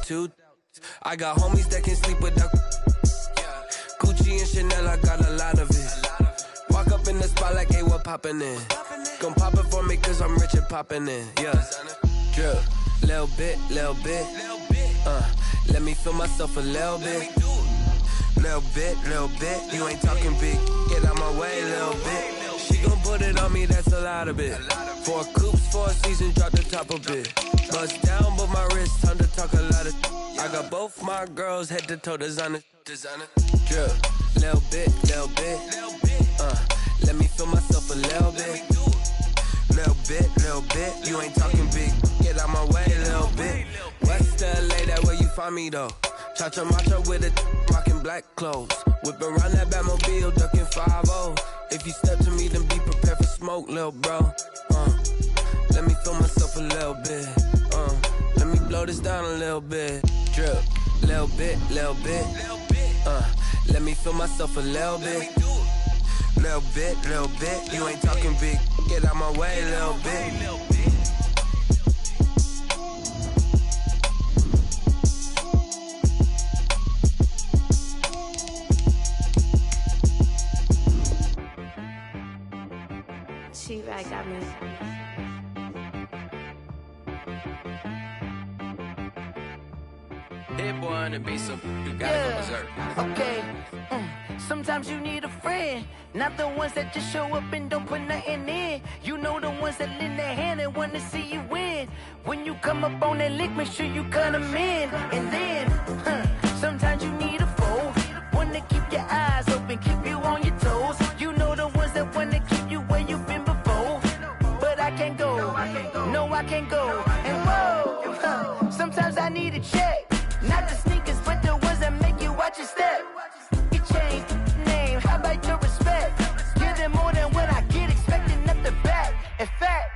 two. I got homies that can sleep without. Gucci and Chanel, I got a lot of it. Walk up in the spot like, hey, what poppin' in? Gon' pop it for me cause I'm rich and poppin' in. Yeah, drip, little bit. Let me feel myself a little bit. Little bit. You ain't talking big. Get out my way, little bit. She gon' put it on me, that's a lot of it. 4 coops, 4 seasons, drop the top a bit. Bust down, but my wrist, time to talk a lot of. I got both my girls head to toe designer. Drip, little bit. Let me feel myself a little bit. Little bit. You ain't talking big. Get out my way, little bit. West LA, that where you find me though. Cha-cha matcha with it, rockin' black clothes. Whip around that Batmobile, duckin' 5-0. If you step to me, then be prepared for smoke, lil' bro. Let me feel myself a little bit. Let me blow this down a little bit. Drip, little bit. Let me feel myself a little bit. Little bit. You ain't talking big. Get out my way, little bit. She-Rag got me. Hit boy on the beat, so you gotta go berserk. Okay. Sometimes you need a friend, not the ones that just show up and don't put nothing in. You know the ones that lend their hand and wanna see you win. When you come up on that lick, make sure you cut them in. And then, sometimes you need a foe, one to keep your eyes open, keep you on your toes. You know the ones that wanna keep you where you've been before. But I can't go, no I can't go. And whoa, sometimes I need a check. Not the sneakers, but the ones that make you watch your step. You change name, how about your respect? Give them more than what I get, expecting nothing back. In fact,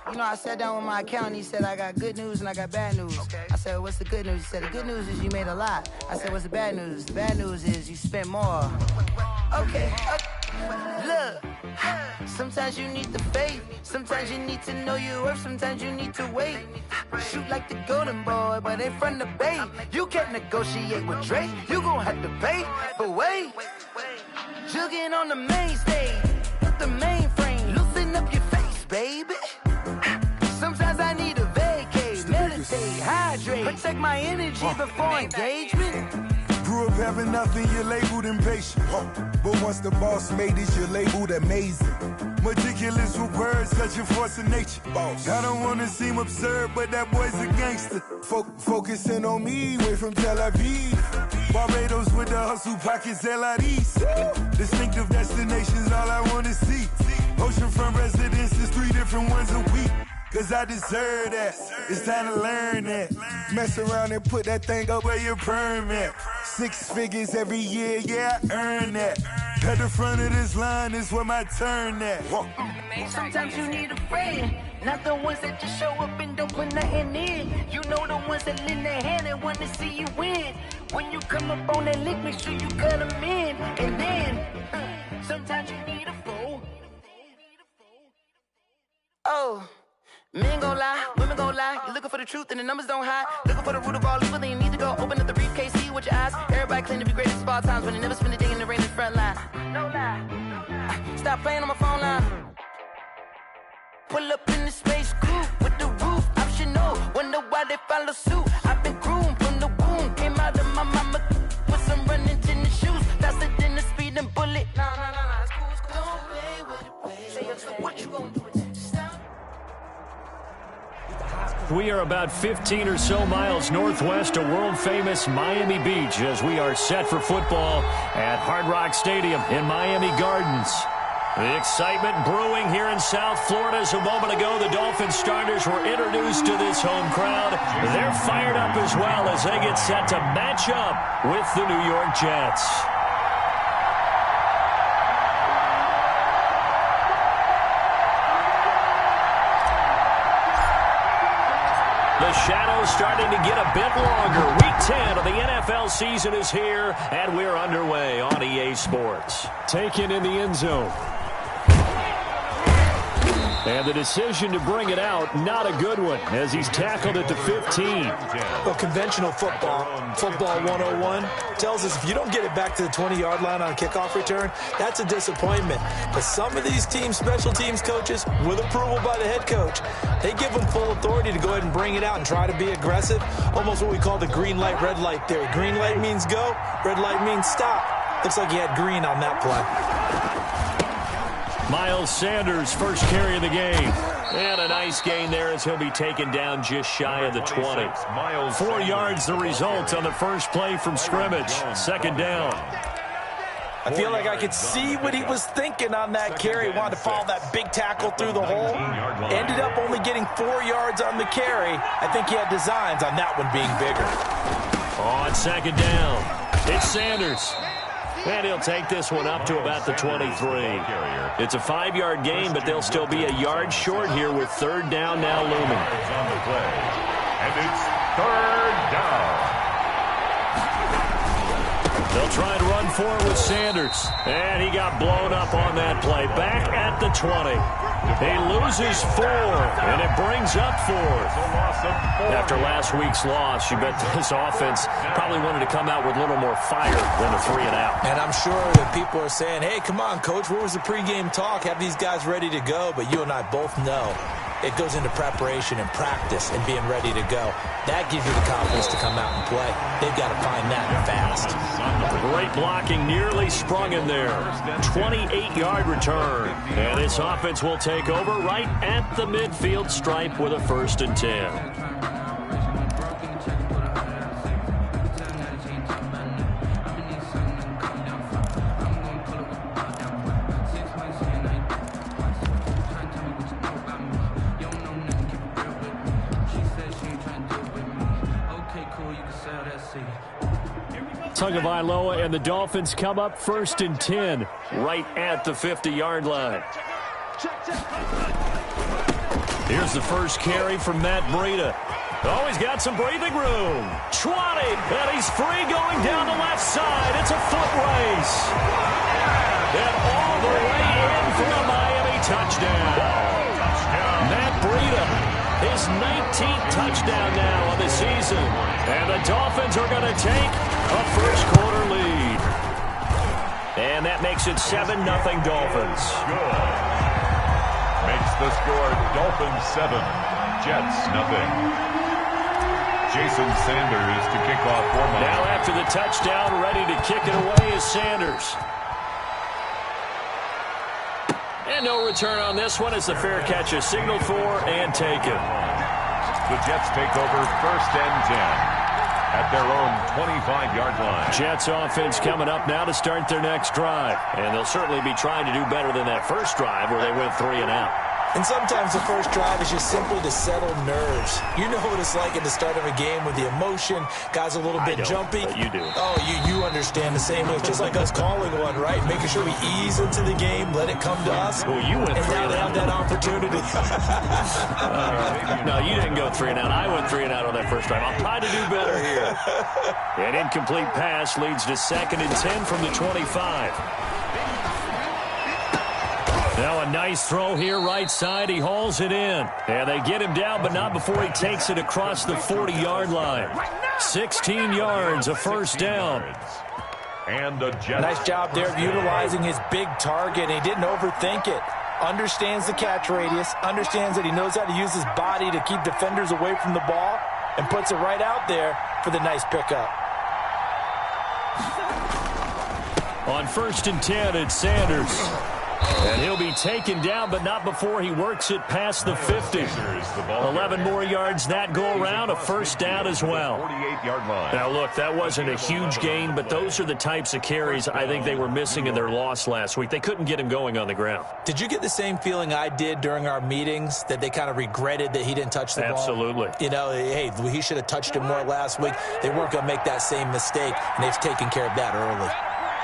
you know, I sat down with my accountant, he said, I got good news and I got bad news. I said, what's the good news? He said, the good news is you made a lot. I said, what's the bad news? The bad news is you spent more. Okay. Look, sometimes you need the faith, sometimes you need to know your worth, sometimes you need to wait. Shoot like the golden boy, but ain't from the bay. You can't negotiate with Drake, you gon' have to pay. But wait, jugging on the main stage, the mainframe, loosen up your face, baby. Sometimes I need a vacate, meditate, hydrate, protect my energy before engagement. Grew up having nothing, you're labeled impatient. But once the boss made it, you're labeled amazing. Meticulous with words, such a force of nature. I don't wanna seem absurd, but that boy's a gangster. Focusing on me, way from Tel Aviv. Barbados with the hustle pockets, LIDs. Distinctive destinations, all I wanna see. Oceanfront residences, 3 different ones a week. Cause I deserve that, it's time to learn that. Mess around and put that thing up where your permit. 6 figures every year, yeah, I earn that. At the front of this line is where my turn at. Sometimes you need a friend, not the ones that just show up and don't put nothing in. You know the ones that lend their hand and want to see you win. When you come up on that lick, make sure you cut them in. And then, sometimes you need a foe. Oh. Men gon' lie, women gon' lie. You're looking for the truth and the numbers don't hide. Looking for the root of all evil, then you need to go open up the briefcase, see with your eyes. Everybody claim to be greatest of all times, when they never spend a day in the rain in the front line. No lie. Stop playing on my phone line. Pull up in the space coupe with the roof optional. Wonder why they follow suit. I've been groomed from the womb. Came out of my mama with some running tennis shoes. Faster than the speeding bullet. No, it's cool. Don't play with it, baby. What you gon' do? We are about 15 or so miles northwest of world-famous Miami Beach as we are set for football at Hard Rock Stadium in Miami Gardens. The excitement brewing here in South Florida as a moment ago the Dolphins starters were introduced to this home crowd. They're fired up as well as they get set to match up with the New York Jets. The shadow's starting to get a bit longer. Week 10 of the NFL season is here, and we're underway on EA Sports. Taken in the end zone. And the decision to bring it out, not a good one, as he's tackled at the 15. Well, conventional football 101, tells us if you don't get it back to the 20-yard line on a kickoff return, that's a disappointment. But some of these teams, special teams coaches, with approval by the head coach, they give them full authority to go ahead and bring it out and try to be aggressive, almost what we call the green light, red light theory. Green light means go, red light means stop. Looks like he had green on that play. Miles Sanders, first carry of the game. And a nice gain there as he'll be taken down just shy of the 20. 4 yards the result on the first play from scrimmage. Second down. I feel like I could see what he was thinking on that carry. He wanted to follow that big tackle through the hole. Ended up only getting 4 yards on the carry. I think he had designs on that one being bigger. On second down, it's Sanders. And he'll take this one up to about the 23. It's a 5-yard gain, but they'll still be a yard short here with third down now looming. On the play. And it's third down. They'll try and run forward with Sanders. And he got blown up on that play. Back at the 20. He loses 4, and it brings up 4. After last week's loss, you bet this offense probably wanted to come out with a little more fire than a 3-and-out. And I'm sure that people are saying, hey, come on, Coach, where was the pregame talk? Have these guys ready to go? But you and I both know it goes into preparation and practice and being ready to go. That gives you the confidence to come out and play. They've got to find that fast. Great blocking, nearly sprung in there. 28-yard return. And this offense will take over right at the midfield stripe with a 1st and 10. Tagovailoa and the Dolphins come up 1st and 10 right at the 50-yard line. Here's the first carry from Matt Breida. Oh, he's got some breathing room. 20, and he's free going down the left side. It's a foot race. And all the way in for a Miami touchdown. Matt Breida, his 19th touchdown now on the season. And the Dolphins are going to take a first-quarter lead. And that makes it 7-0 Dolphins. Good. Makes the score Dolphins 7, Jets 0. Jason Sanders to kick off for Miami. Now after the touchdown, ready to kick it away is Sanders. And no return on this one as the fair catch is signaled for and taken. The Jets take over 1st and 10 at their own 25-yard line. Jets offense coming up now to start their next drive. And they'll certainly be trying to do better than that first drive where they went 3 and out. And sometimes the first drive is just simply to settle nerves. You know what it's like at the start of a game with the emotion. Guys a little bit jumpy. But you do. Oh, you understand the same way. It's just like us calling one, right? Making sure we ease into the game, let it come to us. Well, you went 3 and now they have that opportunity. No, you didn't go 3 and out. I went 3 and out on that first drive. I'll try to do better here. An incomplete pass leads to 2nd and 10 from the 25. Now a nice throw here right side. He hauls it in. And they get him down, but not before he takes it across the 40-yard line. 16 yards, a first down. And the Jets. Nice job there of utilizing his big target. He didn't overthink it. Understands the catch radius. Understands that he knows how to use his body to keep defenders away from the ball. And puts it right out there for the nice pickup. On 1st and 10, it's Sanders. And he'll be taken down, but not before he works it past the 50. 11 more yards that go around, a first down as well. 48-yard line. Now, look, that wasn't a huge gain, but those are the types of carries I think they were missing in their loss last week. They couldn't get him going on the ground. Did you get the same feeling I did during our meetings, that they kind of regretted that he didn't touch the ball? Absolutely. You know, hey, he should have touched it more last week. They weren't going to make that same mistake, and they've taken care of that early.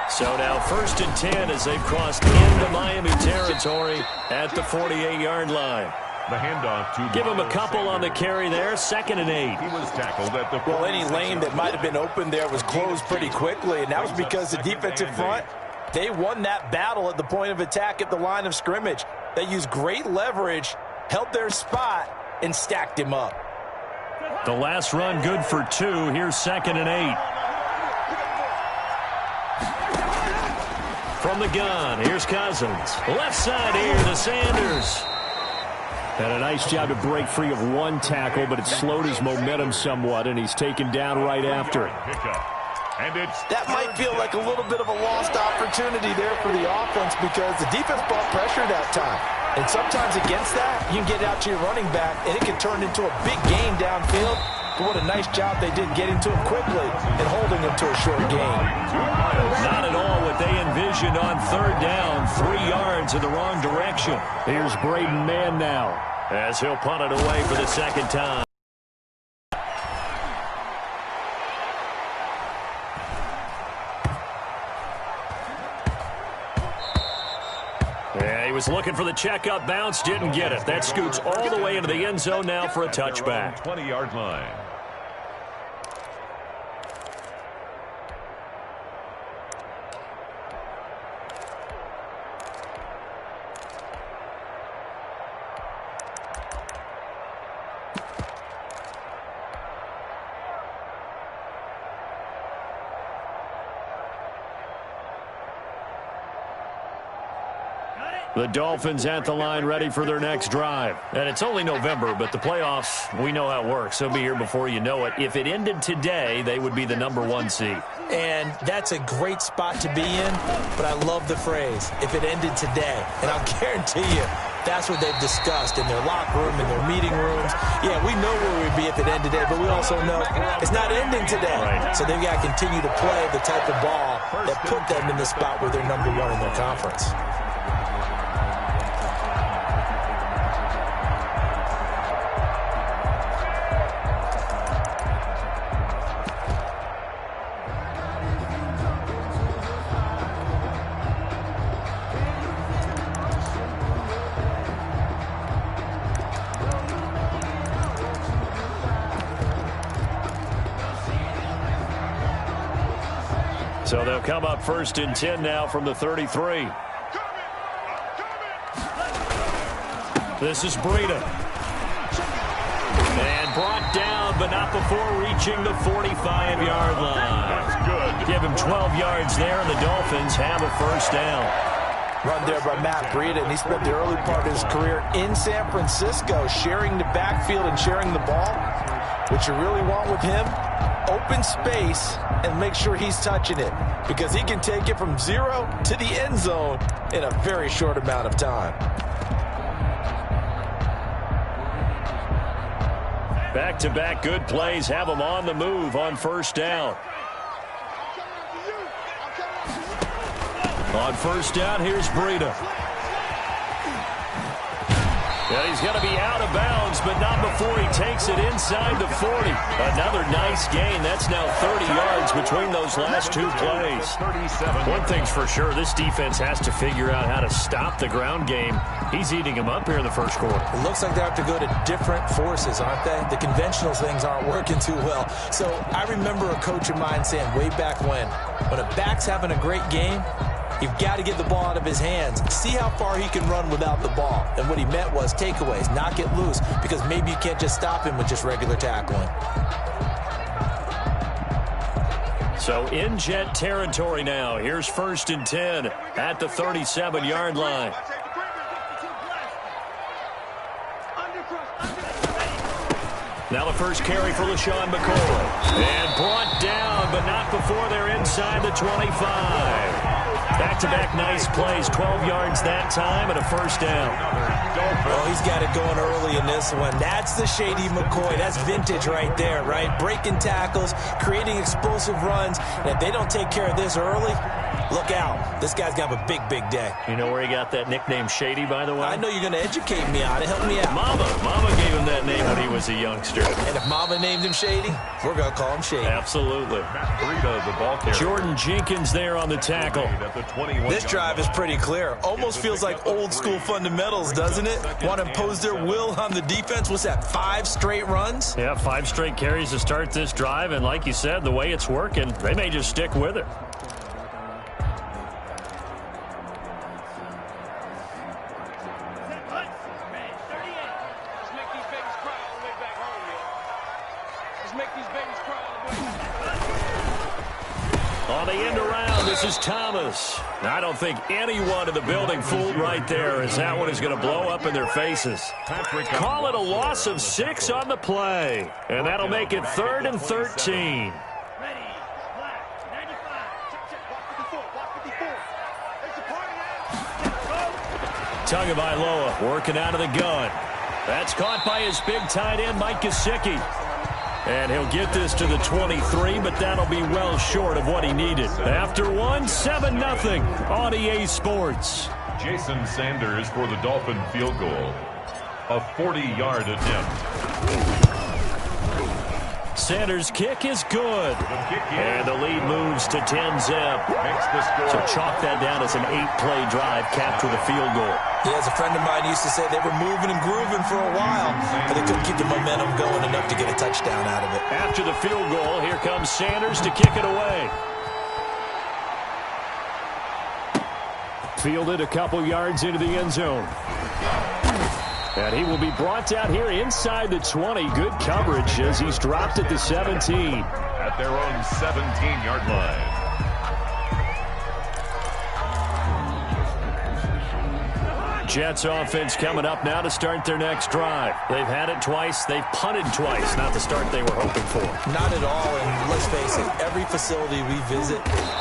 So now 1st and 10 as they've crossed into Miami territory at the 48-yard line. The handoff to give him a couple on the carry there. 2nd and 8. He was tackled at the well, any lane that might have been open there was closed pretty quickly, and that was because the defensive front, they won that battle at the point of attack at the line of scrimmage. They used great leverage, held their spot, and stacked him up. The last run good for 2. Here's 2nd and 8. From the gun, here's Cousins. Left side here to Sanders. Had a nice job to break free of one tackle, but it slowed his momentum somewhat, and he's taken down right after it. That might feel like a little bit of a lost opportunity there for the offense because the defense brought pressure that time. And sometimes against that, you can get out to your running back, and it can turn into a big gain downfield. But what a nice job they did getting to him quickly and holding him to a short gain. Not at all what they envisioned on 3rd down. 3 yards in the wrong direction. Here's Braden Mann now as he'll punt it away for the 2nd time. Yeah, he was looking for the checkup bounce, didn't get it. That scoots all the way into the end zone now for a touchback. 20-yard line. The Dolphins at the line ready for their next drive. And it's only November, but the playoffs, we know how it works. They'll be here before you know it. If it ended today, they would be the #1 seed. And that's a great spot to be in, but I love the phrase, if it ended today. And I'll guarantee you, that's what they've discussed in their locker room, in their meeting rooms. Yeah, we know where we'd be if it ended today, but we also know it's not ending today. Right. So they've got to continue to play the type of ball that put them in the spot where they're #1 in their conference. So they'll come up 1st and 10 now from the 33. This is Breida. And brought down, but not before reaching the 45-yard line. That's good. Give him 12 yards there, and the Dolphins have a 1st down. Run there by Matt Breida, and he spent the early part of his career in San Francisco sharing the backfield and sharing the ball. What you really want with him, open space and make sure he's touching it because he can take it from 0 to the end zone in a very short amount of time. Back-to-back good plays have them on the move on 1st down. On 1st down, here's Breida. And he's going to be out of bounds, but not before he takes it inside the 40. Another nice gain. That's now 30 yards between those last 2 plays. One thing's for sure, this defense has to figure out how to stop the ground game. He's eating them up here in the 1st quarter. It looks like they have to go to different forces, aren't they? The conventional things aren't working too well. So I remember a coach of mine saying way back when a back's having a great game, you've got to get the ball out of his hands. See how far he can run without the ball. And what he meant was takeaways, knock it loose, because maybe you can't just stop him with just regular tackling. So in Jet territory now. Here's 1st and 10 at the 37-yard line. Now the first carry for LaShawn McCoy. And brought down, but not before they're inside the 25. Back-to-back nice plays, 12 yards that time and a 1st down. Well, he's got it going early in this one. That's the Shady McCoy. That's vintage right there, right? Breaking tackles, creating explosive runs. And if they don't take care of this early, look out. This guy's going to have a big, big day. You know where he got that nickname Shady, by the way? I know you're going to educate me on it. Help me out. Mama gave him that name when he was a youngster. And if Mama named him Shady, we're going to call him Shady. Absolutely. Breida, the ball carrier. Jordan Jenkins there on the tackle. This drive is pretty clear. Almost feels like old school fundamentals, doesn't it? Want to impose their will on the defense. What's that, 5 straight runs? Yeah, 5 straight carries to start this drive. And like you said, the way it's working, they may just stick with it. On the end around, this is Thomas. I don't think anyone in the building fooled right there, as that one is going to blow up in their faces. Call it a loss of 6 on the play, and that'll make it 3rd and 13. Tagovailoa working out of the gun. That's caught by his big tight end, Mike Gesicki. And he'll get this to the 23, but that'll be well short of what he needed. After one, 7-0 on EA Sports. Jason Sanders for the Dolphin field goal. A 40-yard attempt. Sanders' kick is good. And the lead moves to 10-zip. So chalk that down as an 8-play drive capped with a field goal. Yeah, as a friend of mine used to say, they were moving and grooving for a while, but they couldn't keep the momentum going enough to get a touchdown out of it. After the field goal, here comes Sanders to kick it away. Fielded a couple yards into the end zone. And he will be brought down here inside the 20. Good coverage as he's dropped at the 17. At their own 17-yard line. Jets offense coming up now to start their next drive. They've had it twice. They've punted twice. Not the start they were hoping for. Not at all, and let's face it, every facility we visit,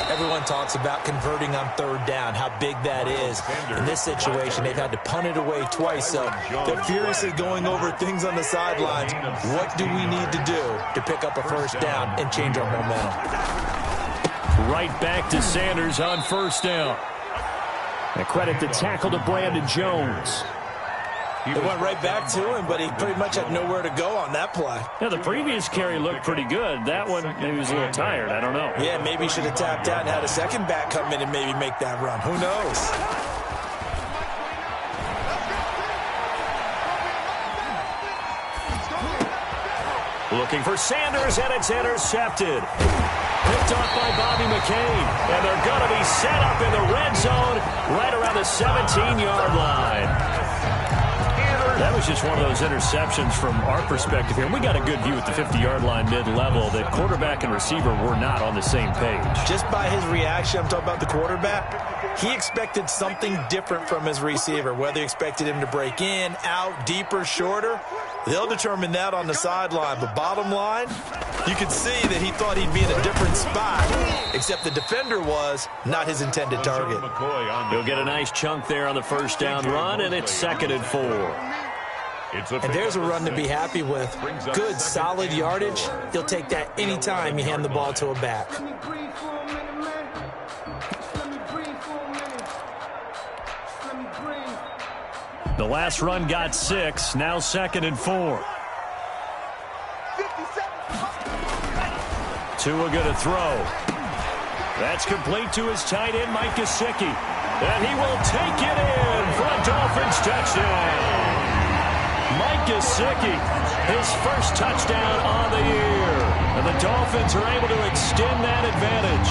everyone talks about converting on 3rd down, how big that is. In this situation, they've had to punt it away twice, so they're furiously going over things on the sidelines. What do we need to do to pick up a 1st down and change our momentum? Right back to Sanders on 1st down. And credit the tackle to Brandon Jones. It went right back to him, but he pretty much had nowhere to go on that play. Yeah, the previous carry looked pretty good. That one, maybe he was a little tired. I don't know. Yeah, maybe he should have tapped out and had a second back come in and maybe make that run. Who knows? Looking for Sanders, and it's intercepted. Picked off by Bobby McCain. And they're going to be set up in the red zone right around the 17-yard line. That was just one of those interceptions from our perspective here. We got a good view at the 50-yard line mid-level that quarterback and receiver were not on the same page. Just by his reaction, I'm talking about the quarterback, he expected something different from his receiver, whether he expected him to break in, out, deeper, shorter. They'll determine that on the sideline. But bottom line, you could see that he thought he'd be in a different spot, except the defender was not his intended target. He'll get a nice chunk there on the 1st down run, and it's 2nd and 4. And there's a run to be happy with. Good, solid yardage. He'll take that anytime you hand the ball to a back. The last run got 6. Now 2nd and 4. Tua going to throw. That's complete to his tight end, Mike Gesicki. And he will take it in for a Dolphins touchdown. Mike Gesicki, his 1st touchdown on the year. And the Dolphins are able to extend that advantage.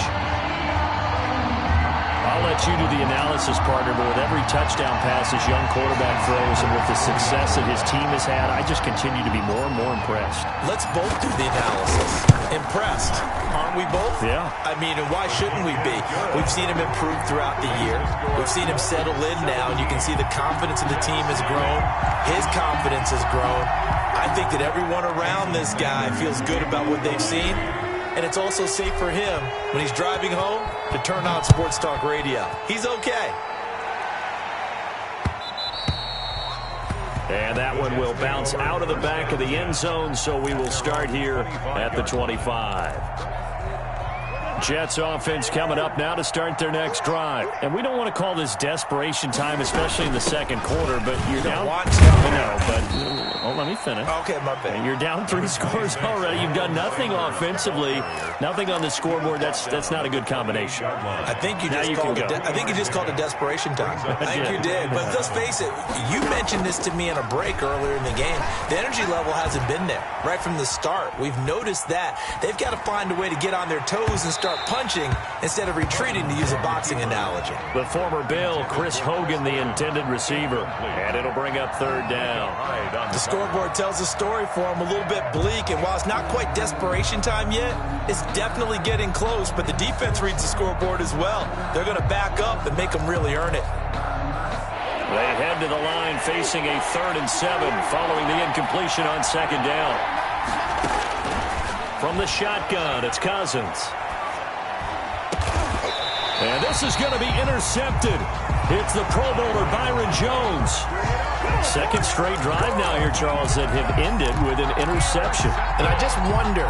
I'll let you do the analysis, partner, but with every touchdown pass his young quarterback throws and with the success that his team has had, I just continue to be more and more impressed. Let's both do the analysis. Impressed. Aren't we both? Yeah. I mean, and why shouldn't we be? We've seen him improve throughout the year. We've seen him settle in now, and you can see the confidence of the team has grown. His confidence has grown. I think that everyone around this guy feels good about what they've seen. And it's also safe for him when he's driving home to turn on Sports Talk Radio. He's okay. And that one will bounce out of the back of the end zone, so we will start here at the 25. Jets offense coming up now to start their next drive. And we don't want to call this desperation time, especially in the 2nd quarter, but you're down. No, but let me finish. Okay, my bad. You're down 3 scores already. You've done nothing offensively, nothing on the scoreboard. That's not a good combination. I think you just called it. I think you just called it desperation time. I think you did. But let's face it. You mentioned this to me in a break earlier in the game. The energy level hasn't been there right from the start. We've noticed that they've got to find a way to get on their toes and start start punching instead of retreating, to use a boxing analogy. The former Bill, Chris Hogan, the intended receiver. And it'll bring up third down. The scoreboard tells a story for him, a little bit bleak, and while it's not quite desperation time yet, it's definitely getting close, but the defense reads the scoreboard as well. They're going to back up and make them really earn it. They head to the line facing a 3rd and 7 following the incompletion on second down. From the shotgun, it's Cousins. And this is going to be intercepted. It's the Pro Bowler Byron Jones. Second straight drive now here, Charles, that have ended with an interception. And I just wonder,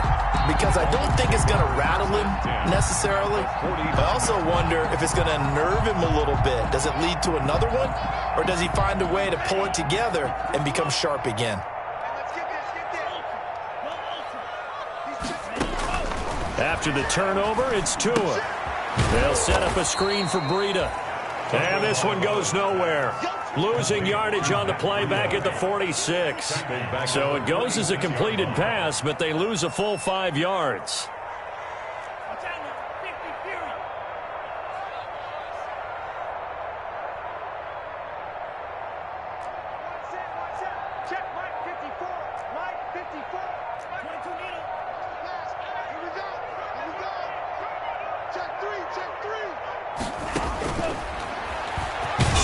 because I don't think it's going to rattle him necessarily. I also wonder if it's going to unnerve him a little bit. Does it lead to another one? Or does he find a way to pull it together and become sharp again? After the turnover, it's Tua. They'll set up a screen for Breida. And this one goes nowhere. Losing yardage on the play back at the 46. So it goes as a completed pass, but they lose a full 5 yards.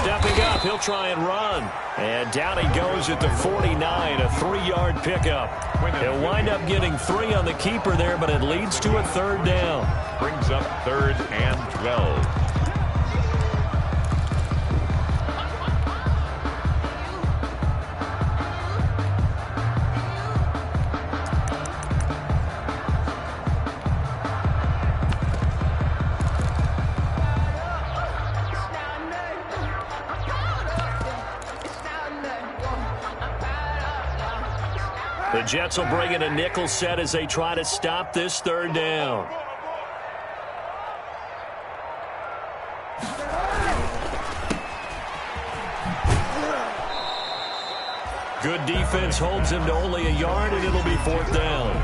Stepping up, he'll try and run. And down he goes at the 49, a 3-yard pickup. He'll wind up getting 3 on the keeper there, but it leads to a 3rd down. Brings up 3rd and 12. The Jets will bring in a nickel set as they try to stop this 3rd down. Good defense holds him to only a yard, and it'll be 4th down.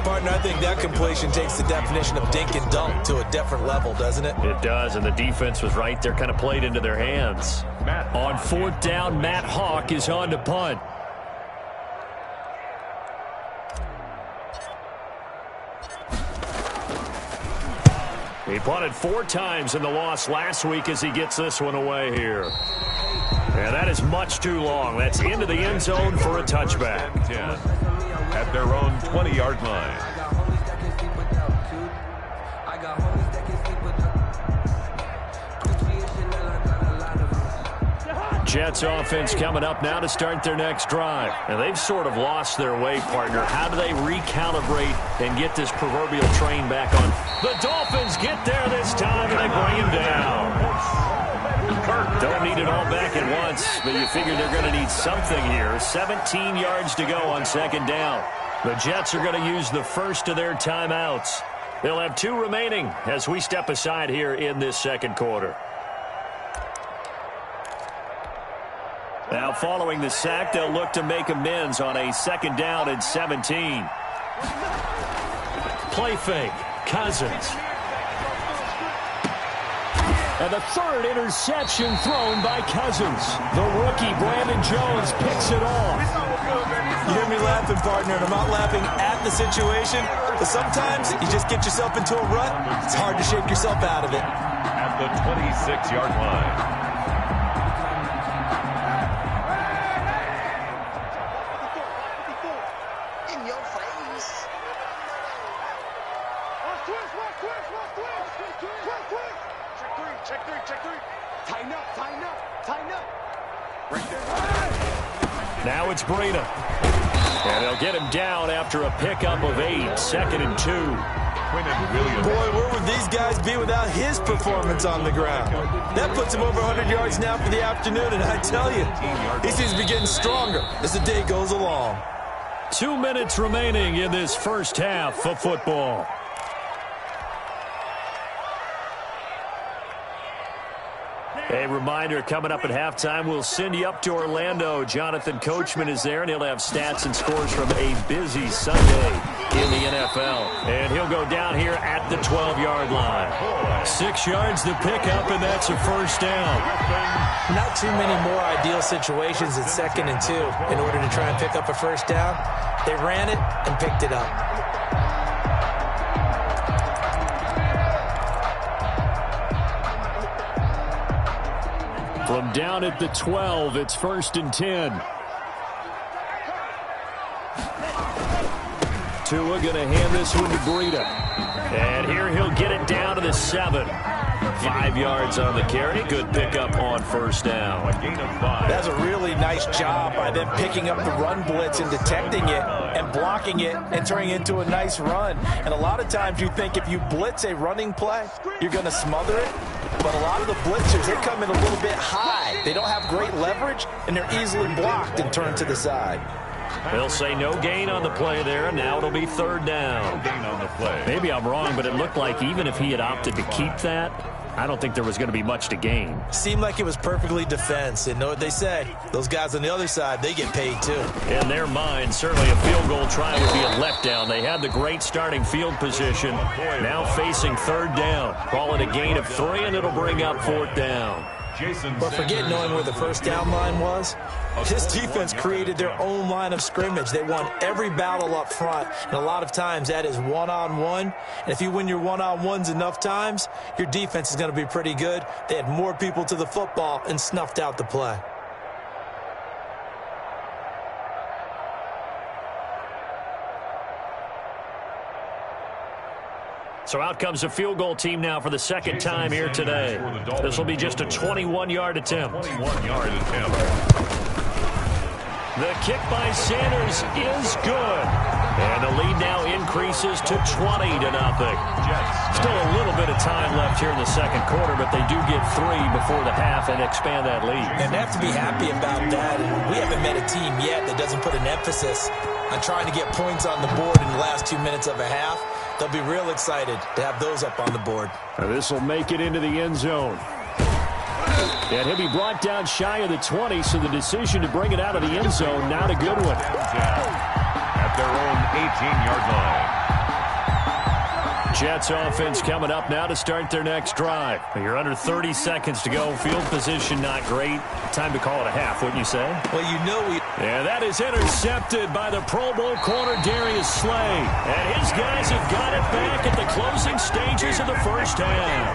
Partner, I think that completion takes the definition of dink and dunk to a different level, doesn't it? It does, and the defense was right there, kind of played into their hands. On 4th down, Matt Hawk is on to punt. He punted 4 times in the loss last week as he gets this one away here. And that is much too long. That's into the end zone for a touchback. 10 at their own 20-yard line. Jets offense coming up now to start their next drive. And they've sort of lost their way, partner. How do they recalibrate and get this proverbial train back on? The Dolphins get there this time, and they bring him down. Don't need it all back at once, but you figure they're going to need something here. 17 yards to go on 2nd down. The Jets are going to use the first of their timeouts. They'll have 2 remaining as we step aside here in this 2nd quarter. Now, following the sack, they'll look to make amends on a 2nd down and 17. Play fake. Cousins. And the 3rd interception thrown by Cousins. The rookie, Brandon Jones, picks it off. You hear me laughing, partner, and I'm not laughing at the situation, but sometimes you just get yourself into a rut. It's hard to shake yourself out of it. At the 26-yard line. Now it's Breida. And they'll get him down after a pickup of 8. 2nd and 2. Boy, where would these guys be without his performance on the ground? That puts him over 100 yards now for the afternoon, and I tell you, he seems to be getting stronger as the day goes along. 2 minutes remaining in this first half of football. A reminder, coming up at halftime, we'll send you up to Orlando. Jonathan Coachman is there, and he'll have stats and scores from a busy Sunday in the NFL. And he'll go down here at the 12-yard line. 6 yards to pick up, and that's a first down. Not too many more ideal situations at 2nd and 2 in order to try and pick up a first down. They ran it and picked it up. From down at the 12, it's 1st and 10. Tua going to hand this one to Breida. And here he'll get it down to the 7. 5 yards on the carry. Good pickup on first down. A gain of 5. That's a really nice job by them picking up the run blitz and detecting it and blocking it and turning it into a nice run. And a lot of times you think if you blitz a running play, you're going to smother it. But a lot of the blitzers, they come in a little bit high. They don't have great leverage, and they're easily blocked and turned to the side. They'll say no gain on the play there, and now it'll be 3rd down. No gain on the play. Maybe I'm wrong, but it looked like even if he had opted to keep that, I don't think there was going to be much to gain. Seemed like it was perfectly defense. And know what they say? Those guys on the other side, they get paid too. In their mind, certainly a field goal try would be a letdown. They had the great starting field position. Now facing 3rd down. Call it a gain of 3, and it'll bring up 4th down. But forget knowing where the first down line was. This defense created their own line of scrimmage. They won every battle up front, and a lot of times that is one-on-one. And if you win your one-on-ones enough times, your defense is going to be pretty good. They had more people to the football and snuffed out the play. So out comes a field goal team now for the 2nd time here today. This will be just a 21-yard attempt. 21-yard attempt. The kick by Sanders is good. And the lead now increases to 20-0. Still a little bit of time left here in the 2nd quarter, but they do get 3 before the half and expand that lead. And they have to be happy about that. And we haven't met a team yet that doesn't put an emphasis on trying to get points on the board in the last 2 minutes of a half. They'll be real excited to have those up on the board. This will make it into the end zone. And he'll be brought down shy of the 20, so the decision to bring it out of the end zone, not a good one. At their own 18-yard line. Jets offense coming up now to start their next drive. You're under 30 seconds to go. Field position not great. Time to call it a half, wouldn't you say? Well, you know we... And that is intercepted by the Pro Bowl corner Darius Slay. And his guys have got it back at the closing stages of the first half.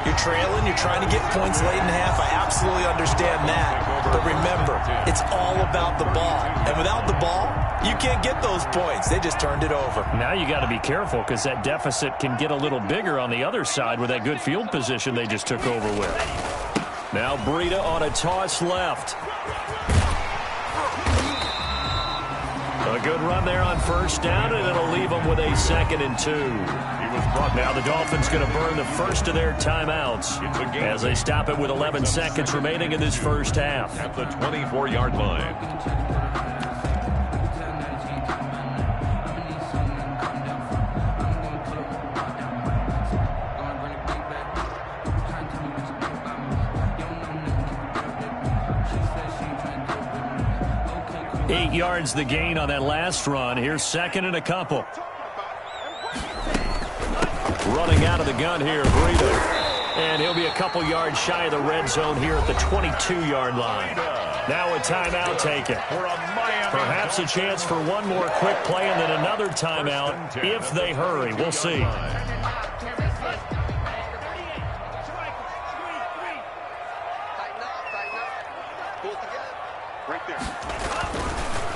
You're trailing. You're trying to get points late in the half. I absolutely understand that. But remember, it's all about the ball. And without the ball, you can't get those points. They just turned it over. Now you got to be careful because that deficit can get a little bigger on the other side with that good field position they just took over with. Now Breida on a toss left. A good run there on first down, and it'll leave them with a 2nd and 2. Now the Dolphins going to burn the first of their timeouts as they stop it with 11 seconds remaining in this first half. At the 24-yard line. 8 yards the gain on that last run. Here's 2nd and a couple. Running out of the gun here, Breida. And he'll be a couple yards shy of the red zone here at the 22-yard line. Now a timeout taken. Perhaps a chance for one more quick play and then another timeout if they hurry. We'll see.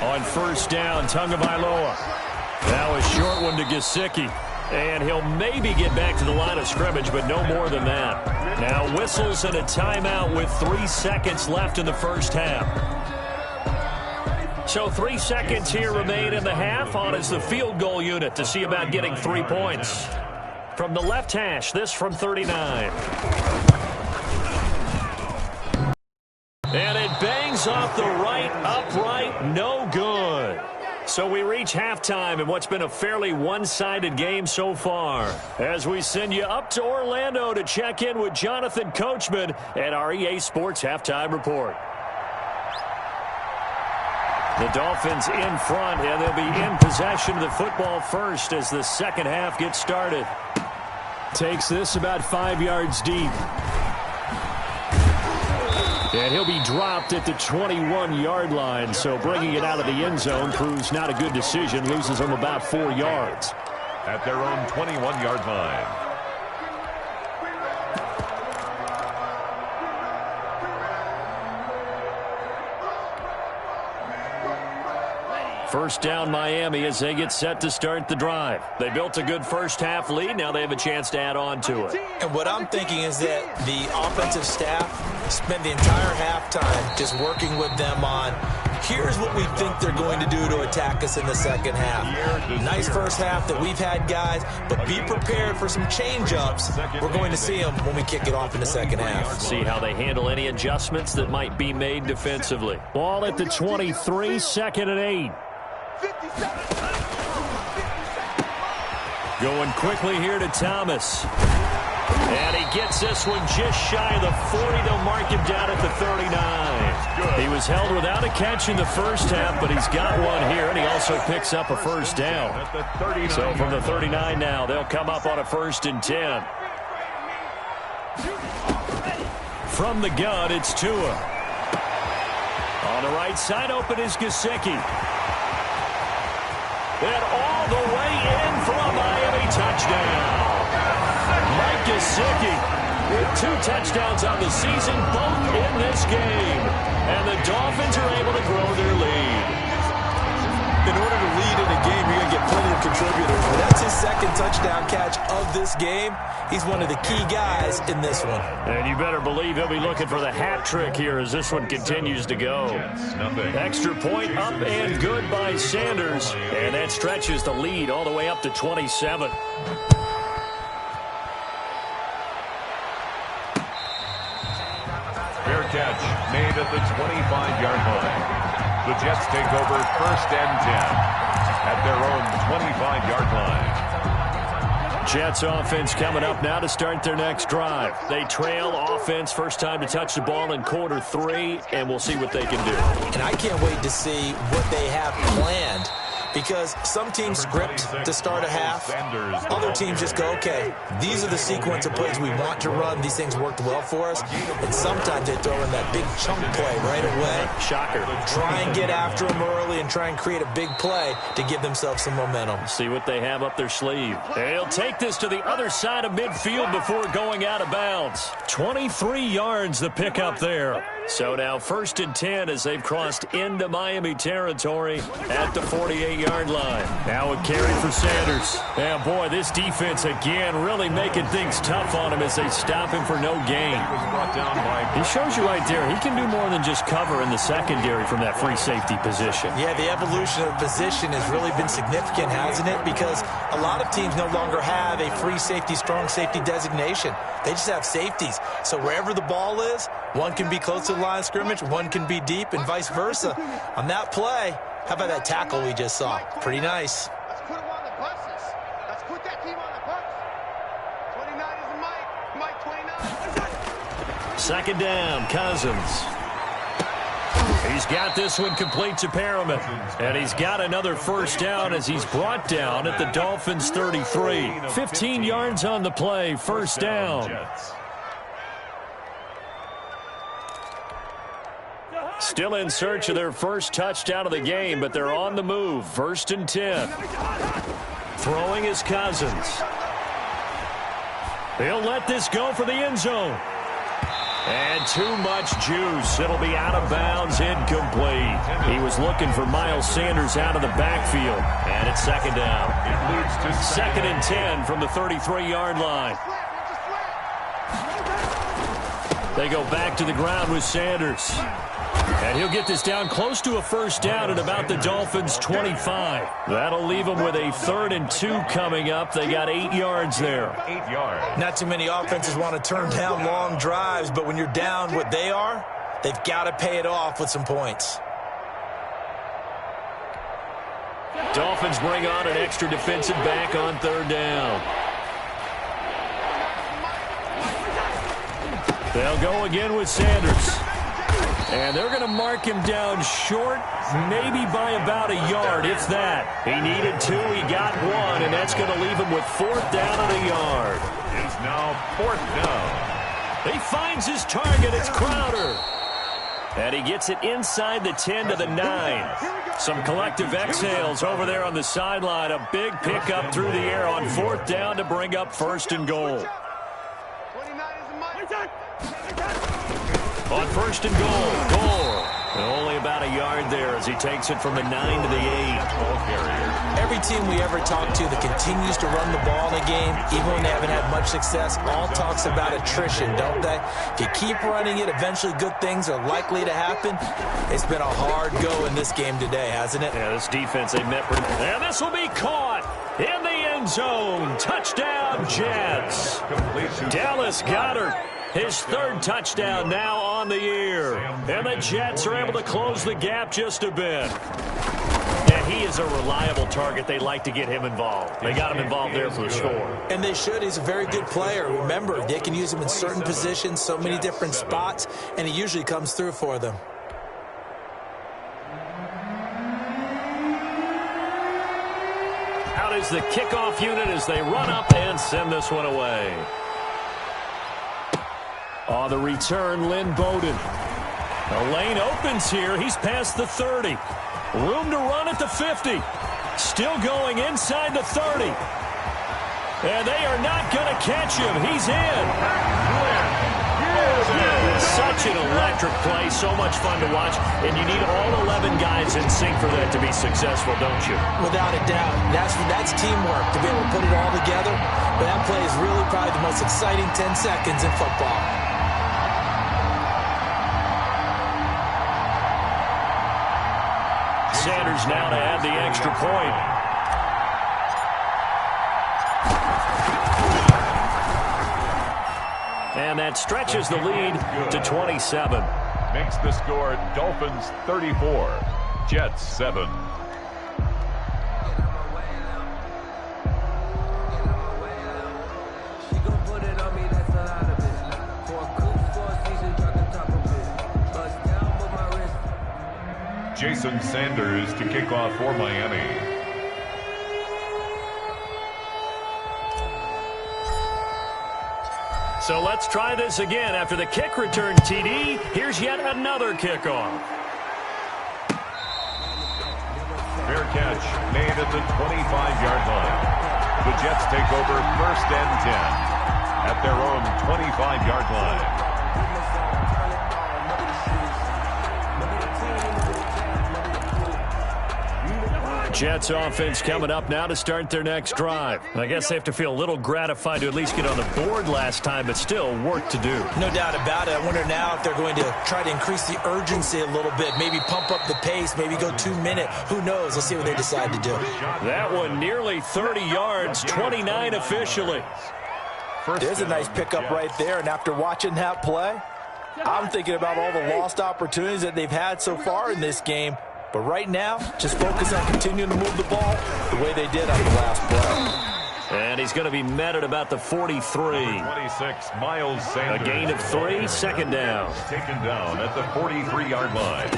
On first down, Tagovailoa. Now a short one to Gesicki. And he'll maybe get back to the line of scrimmage, but no more than that. Now whistles and a timeout with 3 seconds left in the first half. So 3 seconds here remain in the half. On is the field goal unit to see about getting 3 points. From the left hash, this from 39. And it bangs off the right upright, no good. So we reach halftime in what's been a fairly one-sided game so far. As we send you up to Orlando to check in with Jonathan Coachman at our EA Sports Halftime Report. The Dolphins in front, and they'll be in possession of the football first as the second half gets started. Takes this about 5 yards deep. And he'll be dropped at the 21-yard line, so bringing it out of the end zone proves not a good decision. Loses them about 4 yards. At their own 21-yard line. First down Miami as they get set to start the drive. They built a good first half lead. Now they have a chance to add on to it. And what I'm thinking is that the offensive staff spent the entire halftime just working with them on, here's what we think they're going to do to attack us in the second half. Nice first half that we've had, guys, but be prepared for some change-ups. We're going to see them when we kick it off in the second half. See how they handle any adjustments that might be made defensively. Ball at the 23, second and 8. Going quickly here to Thomas. And he gets this one just shy of the 40. They'll mark him down at the 39. He was held without a catch in the first half, but he's got one here, and he also picks up a first down. So from the 39 now, they'll come up on a 1st and 10. From the gun, it's Tua. On the right side, open is Gesicki. And all the way in for a Miami touchdown. Mike Gesicki with 2 touchdowns on the season, both in this game. And the Dolphins are able to grow their lead. In order to lead in a game, you're going to get plenty of contributors. That's his second touchdown catch of this game. He's one of the key guys in this one. And you better believe he'll be looking for the hat trick here as this one continues to go. Extra point up and good by Sanders. And that stretches the lead all the way up to 27. Fair catch made at the 25-yard line. The Jets take over 1st and 10 at their own 25-yard line. Jets offense coming up now to start their next drive. They trail offense, first time to touch the ball in quarter 3, and we'll see what they can do. And I can't wait to see what they have planned, because some teams script to start a half. Other teams just go, okay, these are the sequence of plays we want to run. These things worked well for us. And sometimes they throw in that big chunk play right away. Shocker. Try and get after them early and try and create a big play to give themselves some momentum. See what they have up their sleeve. They'll take this to the other side of midfield before going out of bounds. 23 yards the pickup there. So now 1st and 10 as they've crossed into Miami territory at the 48-yard line. Now a carry for Sanders. And boy, this defense again really making things tough on him as they stop him for no gain. He shows you right there, he can do more than just cover in the secondary from that free safety position. Yeah, the evolution of position has really been significant, hasn't it? Because a lot of teams no longer have a free safety, strong safety designation. They just have safeties. So wherever the ball is, one can be close to the line of scrimmage, one can be deep, and vice versa. On that play, how about that tackle we just saw? Pretty nice. Let's put them on the buses. Let's put that team on the bus. 29 is the Mike 29. Second down, Cousins. He's got this one complete to Perriman. And he's got another first down as he's brought down at the Dolphins' 33. 15 yards on the play, first down. Still in search of their first touchdown of the game, but they're on the move. 1st and 10. Throwing is Cousins. They'll let this go for the end zone. And too much juice. It'll be out of bounds, incomplete. He was looking for Miles Sanders out of the backfield. And it's second down. 2nd and 10 from the 33-yard line. They go back to the ground with Sanders. And he'll get this down close to a first down at about the Dolphins' 25. That'll leave them with a 3rd and 2 coming up. They got 8 yards there. 8 yards. Not too many offenses want to turn down long drives, but when you're down what they are, they've got to pay it off with some points. Dolphins bring on an extra defensive back on 3rd down. They'll go again with Sanders. And they're going to mark him down short, maybe by about a yard, if that. He needed 2, he got 1, and that's going to leave him with 4th down and a yard. It's now 4th down. He finds his target. It's Crowder. And he gets it inside the 10 to the 9. Some collective exhales over there on the sideline. A big pickup through the air on 4th down to bring up 1st and goal. On 1st and goal. And only about a yard there as he takes it from the 9 to the 8. Every team we ever talk to that continues to run the ball in a game, even when they haven't had much success, all talks about attrition, don't they? If you keep running it, eventually good things are likely to happen. It's been a hard go in this game today, hasn't it? Yeah, this defense, they met. And this will be caught in the end zone. Touchdown, Jets. Dallas Goedert. His 3rd touchdown now on the year. And the Jets are able to close the gap just a bit. And he is a reliable target. They like to get him involved. They got him involved there for the score. And they should. He's a very good player. Remember, they can use him in certain positions, so many different spots, and he usually comes through for them. Out is the kickoff unit as they run up and send this one away. On the return, Lynn Bowden. The lane opens here. He's past the 30. Room to run at the 50. Still going inside the 30. And they are not going to catch him. He's in. Such an electric play. So much fun to watch. And you need all 11 guys in sync for that to be successful, don't you? Without a doubt. That's teamwork, to be able to put it all together. But that play is really probably the most exciting 10 seconds in football. Sanders now to add the extra point. And that stretches the lead to 27. Makes the score Dolphins 34, Jets 7. Jason Sanders to kick off for Miami. So let's try this again. After the kick return TD, here's yet another kickoff. Fair catch made at the 25-yard line. The Jets take over 1st and 10 at their own 25-yard line. Jets offense coming up now to start their next drive. I guess they have to feel a little gratified to at least get on the board last time, but still work to do. No doubt about it. I wonder now if they're going to try to increase the urgency a little bit, maybe pump up the pace, maybe go 2-minute. Who knows? Let's see what they decide to do. That one nearly 30 yards, 29 officially. There's a nice pickup right there, and after watching that play, I'm thinking about all the lost opportunities that they've had so far in this game. But right now, just focus on continuing to move the ball the way they did on the last play. And he's going to be met at about the 43. 26, Miles Sanders. A gain of 3, 2nd down. Taken down at the 43-yard line.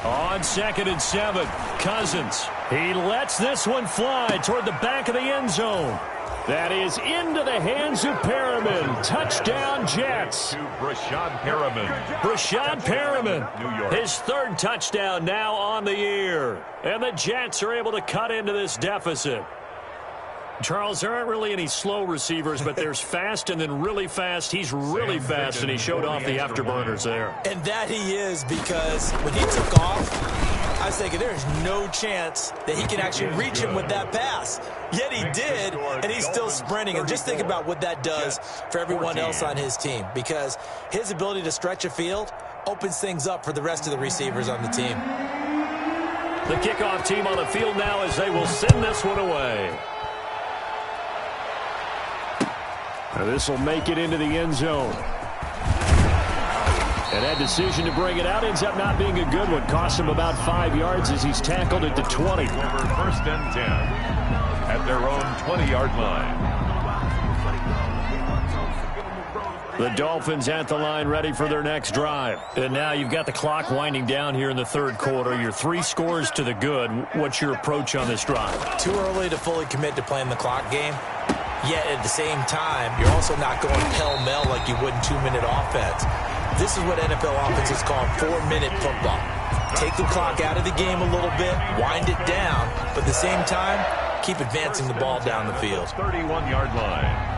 On 2nd and 7, Cousins. He lets this one fly toward the back of the end zone. That is into the hands of Perriman. Touchdown, Jets. To Brashad Perriman. Brashad Perriman. New York. His 3rd touchdown now on the year. And the Jets are able to cut into this deficit. Charles, there aren't really any slow receivers, but there's fast and then really fast. He's really fast, and he showed off the afterburners there. And that he is, because when he took off, I was thinking there's no chance that he can actually reach him with that pass. Yet he did, and he's still sprinting. And just think about what that does for everyone else on his team, because his ability to stretch a field opens things up for the rest of the receivers on the team. The kickoff team on the field now as they will send this one away. This will make it into the end zone. And that decision to bring it out ends up not being a good one. Cost him about 5 yards as he's tackled at the 20. Over 1st and 10 at their own 20-yard line. The Dolphins at the line ready for their next drive. And now you've got the clock winding down here in the third quarter. You're 3 scores to the good. What's your approach on this drive? Too early to fully commit to playing the clock game. Yet at the same time, you're also not going pell-mell like you would in 2-minute offense. This is what NFL offenses call 4-minute football. Take the clock out of the game a little bit, wind it down, but at the same time, keep advancing the ball down the field. 31-yard line.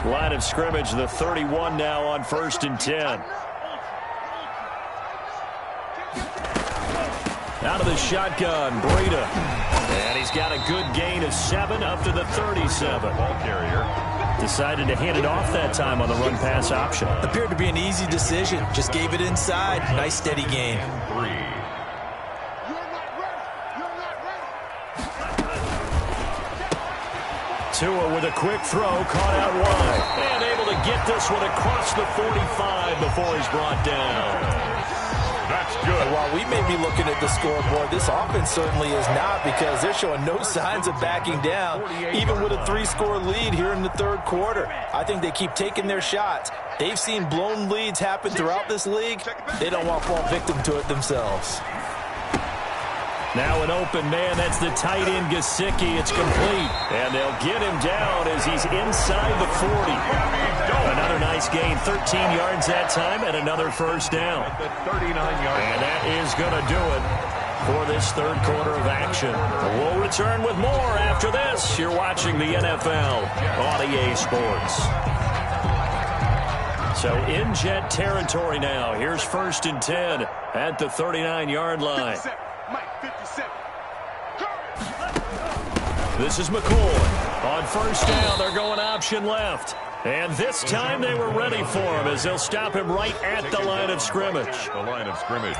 Line of scrimmage, the 31 now on 1st and 10. Out of the shotgun, Breida. And he's got a good gain of 7 up to the 37. Ball carrier. Decided to hand it off that time on the run-pass option. Appeared to be an easy decision. Just gave it inside. Nice steady gain. 3. Tua with a quick throw, caught out wide. And able to get this one across the 45 before he's brought down. That's good. And while we may be looking at the scoreboard, this offense certainly is not, because they're showing no signs of backing down, even with a 3-score lead here in the third quarter. I think they keep taking their shots. They've seen blown leads happen throughout this league. They don't want to fall victim to it themselves. Now an open man, that's the tight end Gesicki. It's complete. And they'll get him down as he's inside the 40. Another nice gain, 13 yards that time, and another first down. The 39-yard. And that is going to do it for this third quarter of action. We'll return with more after this. You're watching the NFL on EA Sports. So in Jet territory now. Here's 1st and 10 at the 39-yard line. This is McCoy. On 1st down, they're going option left. And this time they were ready for him as they'll stop him right at the line of scrimmage. The line of scrimmage.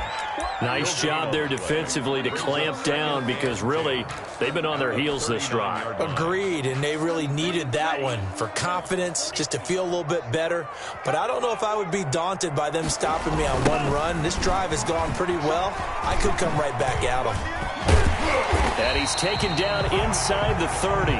Nice job there defensively to clamp down, because really they've been on their heels this drive. Agreed, and they really needed that one for confidence, just to feel a little bit better. But I don't know if I would be daunted by them stopping me on one run. This drive has gone pretty well. I could come right back at them. And he's taken down inside the 30.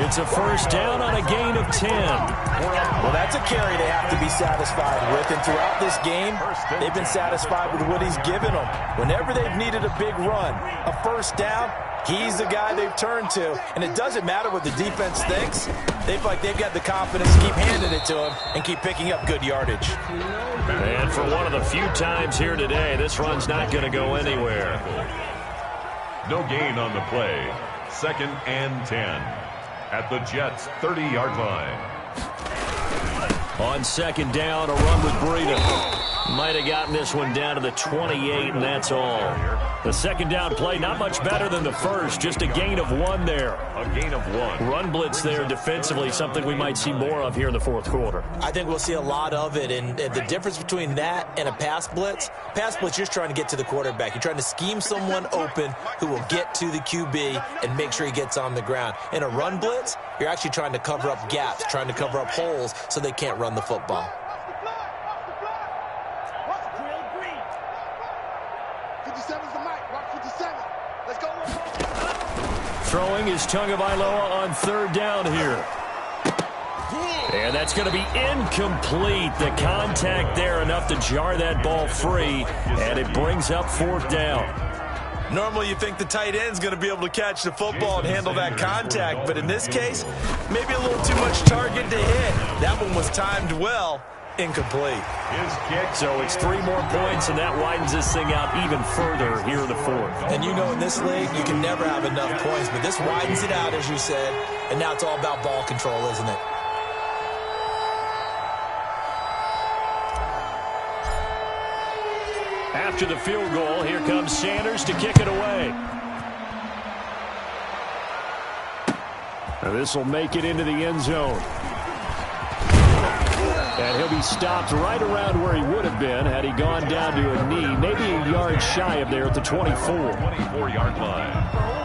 It's a first down on a gain of 10. Well, that's a carry they have to be satisfied with. And throughout this game, they've been satisfied with what he's given them. Whenever they've needed a big run, a first down, he's the guy they've turned to. And it doesn't matter what the defense thinks. They feel like they've got the confidence to keep handing it to him and keep picking up good yardage. And for one of the few times here today, this run's not going to go anywhere. No gain on the play. 2nd and 10 at the Jets' 30-yard line. On 2nd down, a run with Breida. Might have gotten this one down to the 28, and that's all. The 2nd down play, not much better than the first, just a gain of 1 there. A gain of 1. Run blitz there defensively, something we might see more of here in the fourth quarter. I think we'll see a lot of it, and the difference between that and a pass blitz, you're just trying to get to the quarterback. You're trying to scheme someone open who will get to the QB and make sure he gets on the ground. In a run blitz, you're actually trying to cover up gaps, trying to cover up holes so they can't run the football. Throwing is Tagovailoa on 3rd down here. And that's going to be incomplete. The contact there enough to jar that ball free, and it brings up 4th down. Normally you think the tight end's going to be able to catch the football and handle that contact, but in this case, maybe a little too much target to hit. That one was timed well. Incomplete. His kick. So it's 3 more points, and that widens this thing out even further here in the 4th. And you know in this league, you can never have enough points, but this widens it out, as you said, and now it's all about ball control, isn't it? After the field goal, here comes Sanders to kick it away. This will make it into the end zone. And he'll be stopped right around where he would have been had he gone down to a knee, maybe a yard shy of there at the 24. 24-yard line.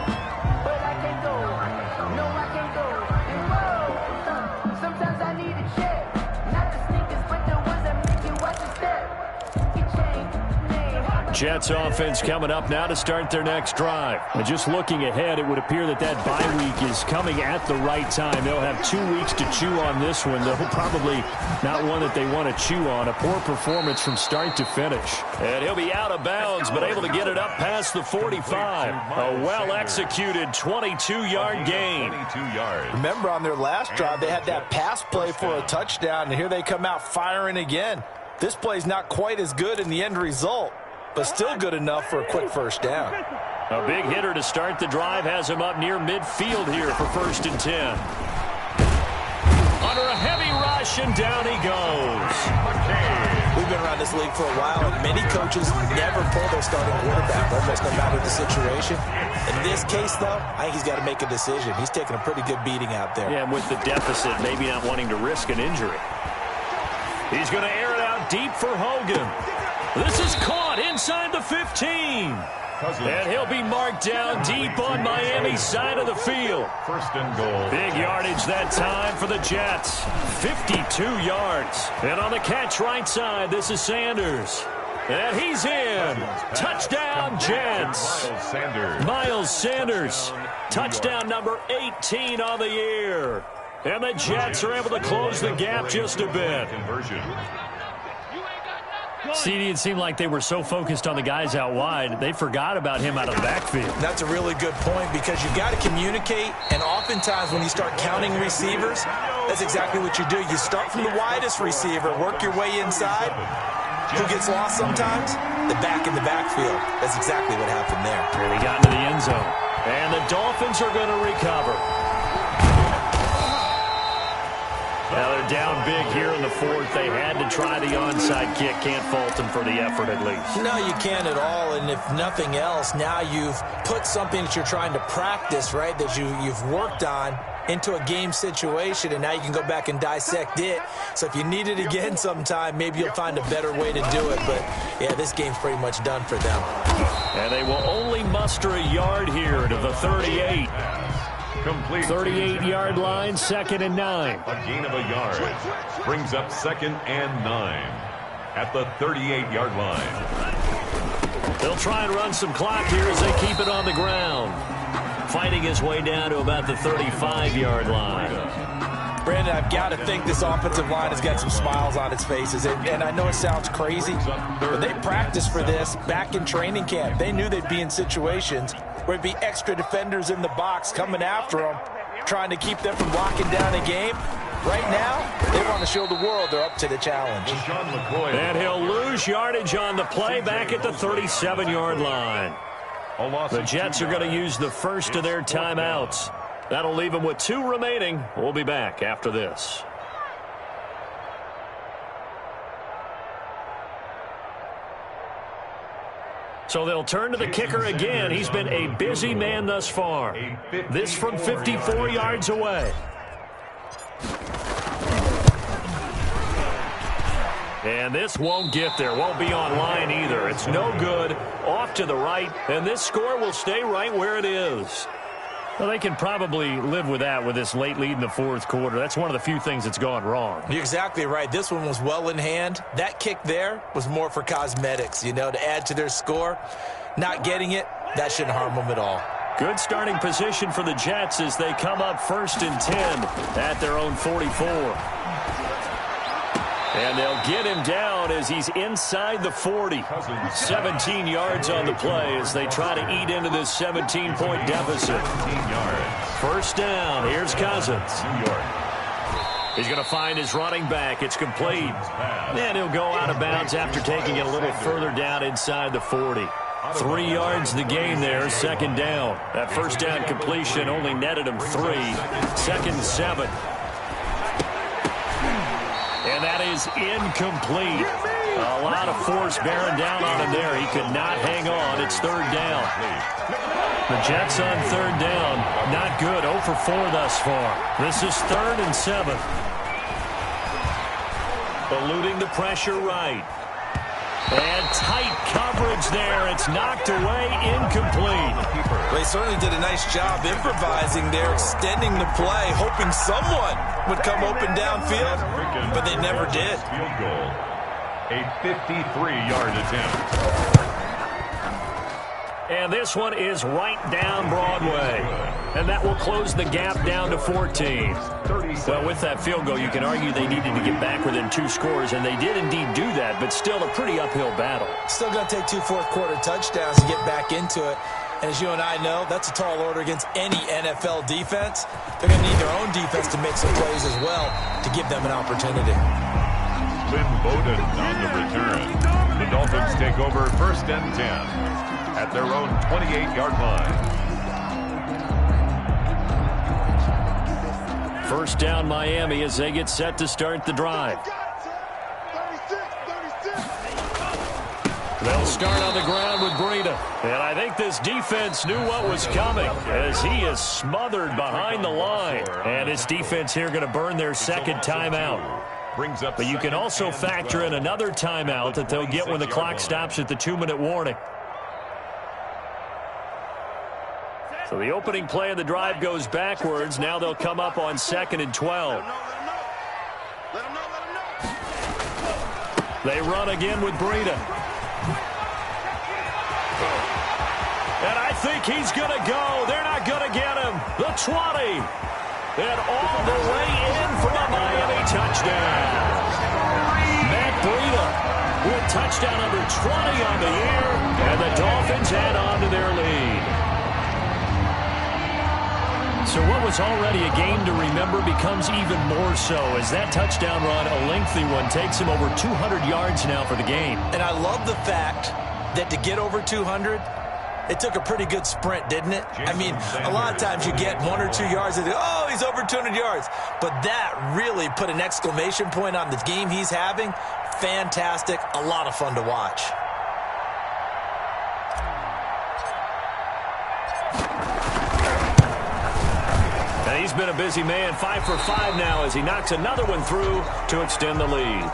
Jets offense coming up now to start their next drive. And just looking ahead, it would appear that bye week is coming at the right time. They'll have 2 weeks to chew on this one. They'll probably not one that they want to chew on. A poor performance from start to finish. And he'll be out of bounds, but able to get it up past the 45. A well-executed 22-yard gain. 22 yards. Remember, on their last drive, they had that pass play for a touchdown, and here they come out firing again. This play's not quite as good in the end result, but still good enough for a quick first down. A big hitter to start the drive has him up near midfield here for 1st and 10. Under a heavy rush, and down he goes. We've been around this league for a while, and many coaches never pull their starting quarterback, almost no matter the situation. In this case, though, I think he's got to make a decision. He's taking a pretty good beating out there. Yeah, and with the deficit, maybe not wanting to risk an injury. He's going to air it out deep for Hogan. This is caught inside the 15. And he'll be marked down deep on Miami's side of the field. 1st and goal. Big yardage that time for the Jets. 52 yards. And on the catch right side, this is Sanders. And he's in. Touchdown, Jets. Miles Sanders. Touchdown number 18 on the year. And the Jets are able to close the gap just a bit. CD, it seemed like they were so focused on the guys out wide, they forgot about him out of the backfield. That's a really good point, because you've got to communicate, and oftentimes when you start counting receivers, that's exactly what you do. You start from the widest receiver, work your way inside. Who gets lost sometimes? The back in the backfield. That's exactly what happened there. And he got into the end zone. And the Dolphins are going to recover. Now they're down big here in the 4th. They had to try the onside kick. Can't fault them for the effort at least. No, you can't at all. And if nothing else, now you've put something that you're trying to practice, right, that you've worked on into a game situation, and now you can go back and dissect it. So if you need it again sometime, maybe you'll find a better way to do it. But, yeah, this game's pretty much done for them. And they will only muster a yard here to the 38. Complete. 38-yard line, 2nd and 9. A gain of a yard. Brings up 2nd and 9 at the 38-yard line. They'll try and run some clock here as they keep it on the ground. Fighting his way down to about the 35-yard line. Brandon, I've got to think this offensive line has got some smiles on its faces. And I know it sounds crazy, but they practiced for this back in training camp. They knew they'd be in situations where it'd be extra defenders in the box coming after them, trying to keep them from locking down a game. Right now, they want to show the world they're up to the challenge. And he'll lose yardage on the play back at the 37-yard line. The Jets are going to use the first of their timeouts. That'll leave them with 2 remaining. We'll be back after this. So they'll turn to the kicker again. He's been a busy man thus far. This from 54 yards away. And this won't get there. Won't be on line either. It's no good. Off to the right. And this score will stay right where it is. Well, they can probably live with that with this late lead in the 4th quarter. That's one of the few things that's gone wrong. You're exactly right. This one was well in hand. That kick there was more for cosmetics, you know, to add to their score. Not getting it, that shouldn't harm them at all. Good starting position for the Jets as they come up 1st and 10 at their own 44. And they'll get him down as he's inside the 40. 17 yards on the play as they try to eat into this 17-point deficit. 1st down. Here's Cousins. He's going to find his running back. It's complete. And he'll go out of bounds after taking it a little further down inside the 40. 3 yards the gain there, 2nd down. That 1st down completion only netted him 3. 2nd and 7. And that is incomplete. A lot of force bearing down on him there. He could not hang on. It's 3rd down. The Jets on 3rd down. Not good. 0 for 4 thus far. This is 3rd and 7. Eluding the pressure right. And tight coverage there. It's knocked away, incomplete. They certainly did a nice job improvising there, extending the play, hoping someone would come open downfield, but they never did. Field goal. A 53-yard attempt. And this one is right down Broadway. And that will close the gap down to 14. Well, with that field goal, you can argue they needed to get back within 2 scores, and they did indeed do that, but still a pretty uphill battle. Still going to take 2 fourth-quarter touchdowns to get back into it. And as you and I know, that's a tall order against any NFL defense. They're going to need their own defense to make some plays as well to give them an opportunity. Lynn Bowden on the return. The Dolphins take over 1st and 10 at their own 28-yard line. First down Miami as they get set to start the drive. They'll start on the ground with Breida. And I think this defense knew what was coming as he is smothered behind the line. And his defense here going to burn their second timeout. But you can also factor in another timeout that they'll get when the clock stops at the 2-minute warning. So the opening play of the drive goes backwards. Now they'll come up on 2nd and 12. They run again with Breida. And I think he's going to go. They're not going to get him. The 20. And all the way in for a Miami touchdown. Matt Breida with touchdown number 20 on the year. And the Dolphins add on to their lead. So what was already a game to remember becomes even more so as that touchdown run, a lengthy one, takes him over 200 yards now for the game. And I love the fact that to get over 200, it took a pretty good sprint, didn't it? I mean, a lot of times you get 1 or 2 yards and oh, he's over 200 yards. But that really put an exclamation point on the game he's having. Fantastic. A lot of fun to watch. And he's been a busy man, 5 for 5 now as he knocks another one through to extend the lead.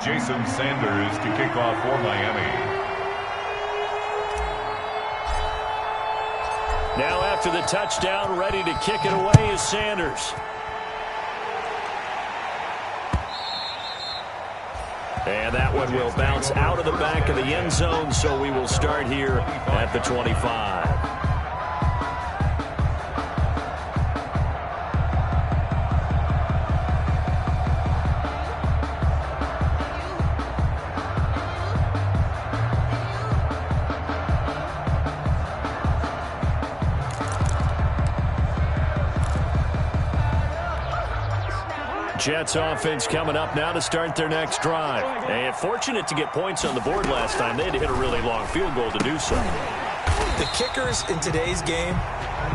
Jason Sanders to kick off for Miami. Now after the touchdown, ready to kick it away is Sanders. And that one will bounce out of the back of the end zone, so we will start here at the 25. Jets offense coming up now to start their next drive. And fortunate to get points on the board last time. They had to hit a really long field goal to do so. The kickers in today's game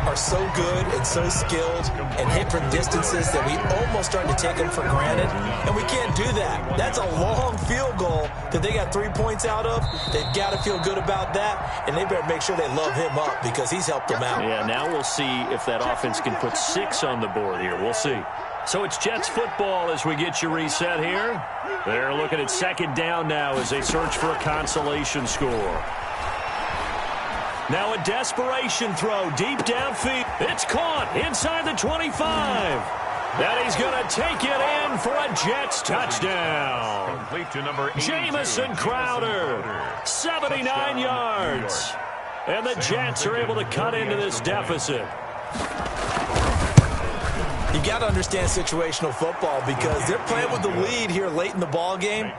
are so good and so skilled and hit from distances that we almost start to take them for granted. And we can't do that. That's a long field goal that they got 3 points out of. They've got to feel good about that. And they better make sure they love him up because he's helped them out. Yeah, now we'll see if that offense can put 6 on the board here. We'll see. So it's Jets football as we get you reset here. They're looking at 2nd down now as they search for a consolation score. Now a desperation throw deep downfield. It's caught inside the 25. And he's going to take it in for a Jets touchdown. Complete to number 82, Jamison Crowder, 79 yards. And the Jets are able to cut into this deficit. You got to understand situational football because they're playing with the lead here late in the ball game.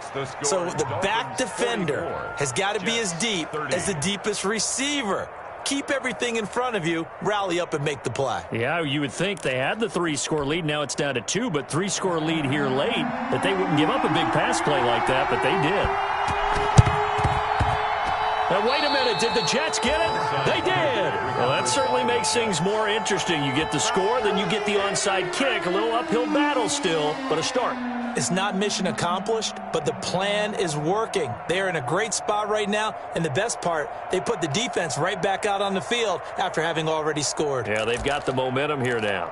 So the back defender has got to be as deep as the deepest receiver. Keep everything in front of you, rally up and make the play. Yeah, you would think they had the 3-score lead. Now it's down to 2, but 3-score lead here late, that they wouldn't give up a big pass play like that, but they did. Now, wait a minute. Did the Jets get it? They did. Well, that certainly makes things more interesting. You get the score, then you get the onside kick. A little uphill battle still, but a start. It's not mission accomplished, but the plan is working. They're in a great spot right now, and the best part, they put the defense right back out on the field after having already scored. Yeah, they've got the momentum here now.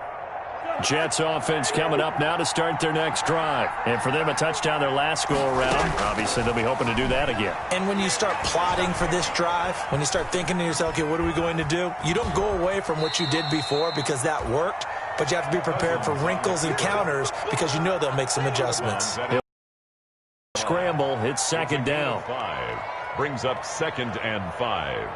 Jets offense coming up now to start their next drive. And for them, a touchdown their last go-around. Obviously, they'll be hoping to do that again. And when you start plotting for this drive, when you start thinking to yourself, okay, what are we going to do? You don't go away from what you did before because that worked, but you have to be prepared for wrinkles and counters because you know they'll make some adjustments. Scramble, it's second down. 5 brings up 2nd and 5.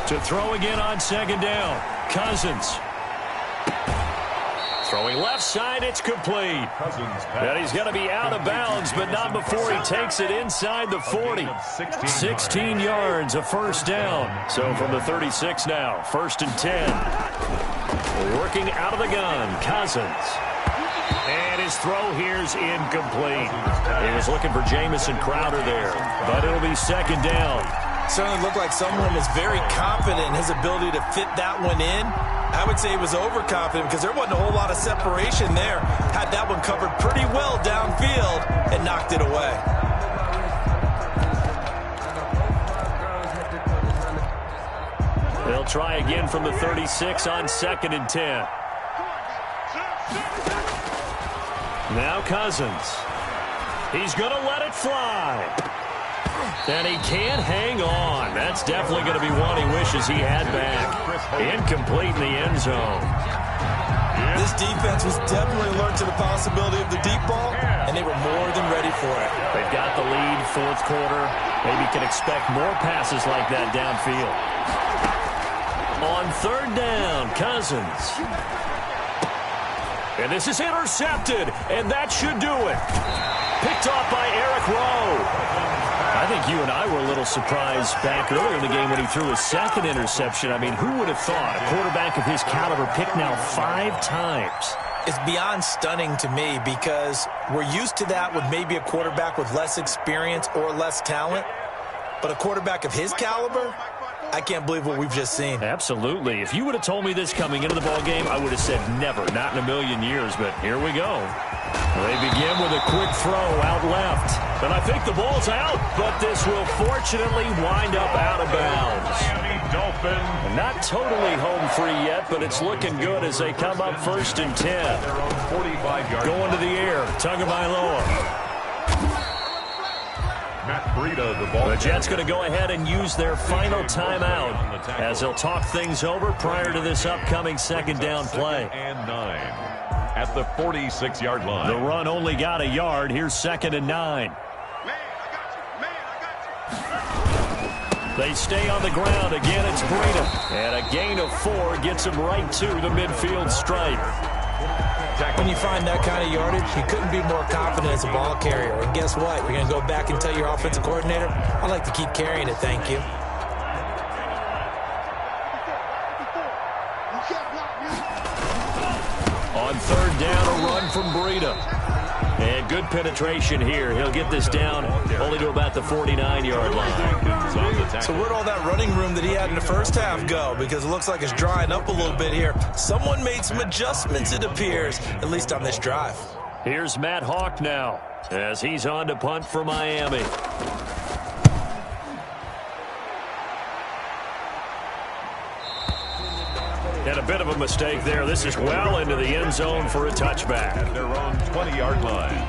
To throw again on second down. Cousins. Throwing left side, it's complete. And he's going to be out of bounds, but not before he takes it inside the 40. 16 yards, a first down. So from the 36 now, 1st and 10. Working out of the gun, Cousins. And his throw here's incomplete. He was looking for Jamison Crowder there, but it'll be second down. Certainly looked like someone was very confident in his ability to fit that one in. I would say he was overconfident because there wasn't a whole lot of separation there. Had that one covered pretty well downfield and knocked it away. They'll try again from the 36 on 2nd and 10. Now Cousins. He's going to let it fly. And he can't hang on. That's definitely going to be one he wishes he had back. Incomplete in the end zone. This defense was definitely alert to the possibility of the deep ball, and they were more than ready for it. They've got the lead, 4th quarter. Maybe can expect more passes like that downfield. On 3rd down, Cousins. And this is intercepted, and that should do it. Picked off by Eric Rowe. I think you and I were a little surprised back earlier in the game when he threw his 2nd interception. I mean, who would have thought a quarterback of his caliber picked now 5 times? It's beyond stunning to me because we're used to that with maybe a quarterback with less experience or less talent. But a quarterback of his caliber, I can't believe what we've just seen. Absolutely. If you would have told me this coming into the ballgame, I would have said never, not in a million years. But here we go. They begin with a quick throw out left. And I think the ball's out, but this will fortunately wind up out of bounds. Dolphins. Not totally home free yet, but it's looking good as they come up 1st and 10. Going to the air, Tagovailoa. The Jets going to go ahead and use their final timeout as they'll talk things over prior to this upcoming 2nd down play. And 9 at the 46-yard line. The run only got a yard. Here's 2nd and 9. They stay on the ground. Again, it's Breida. And a gain of 4 gets him right to the midfield stripe. When you find that kind of yardage, you couldn't be more confident as a ball carrier. And guess what? You're going to go back and tell your offensive coordinator, I'd like to keep carrying it, thank you. On 3rd down, a run from Breida. And good penetration here. He'll get this down only to about the 49-yard line. So where'd all that running room that he had in the first half go? Because it looks like it's drying up a little bit here. Someone made some adjustments, it appears, at least on this drive. Here's Matt Hawk now as he's on to punt for Miami. And a bit of a mistake there. This is well into the end zone for a touchback. At their own 20-yard line.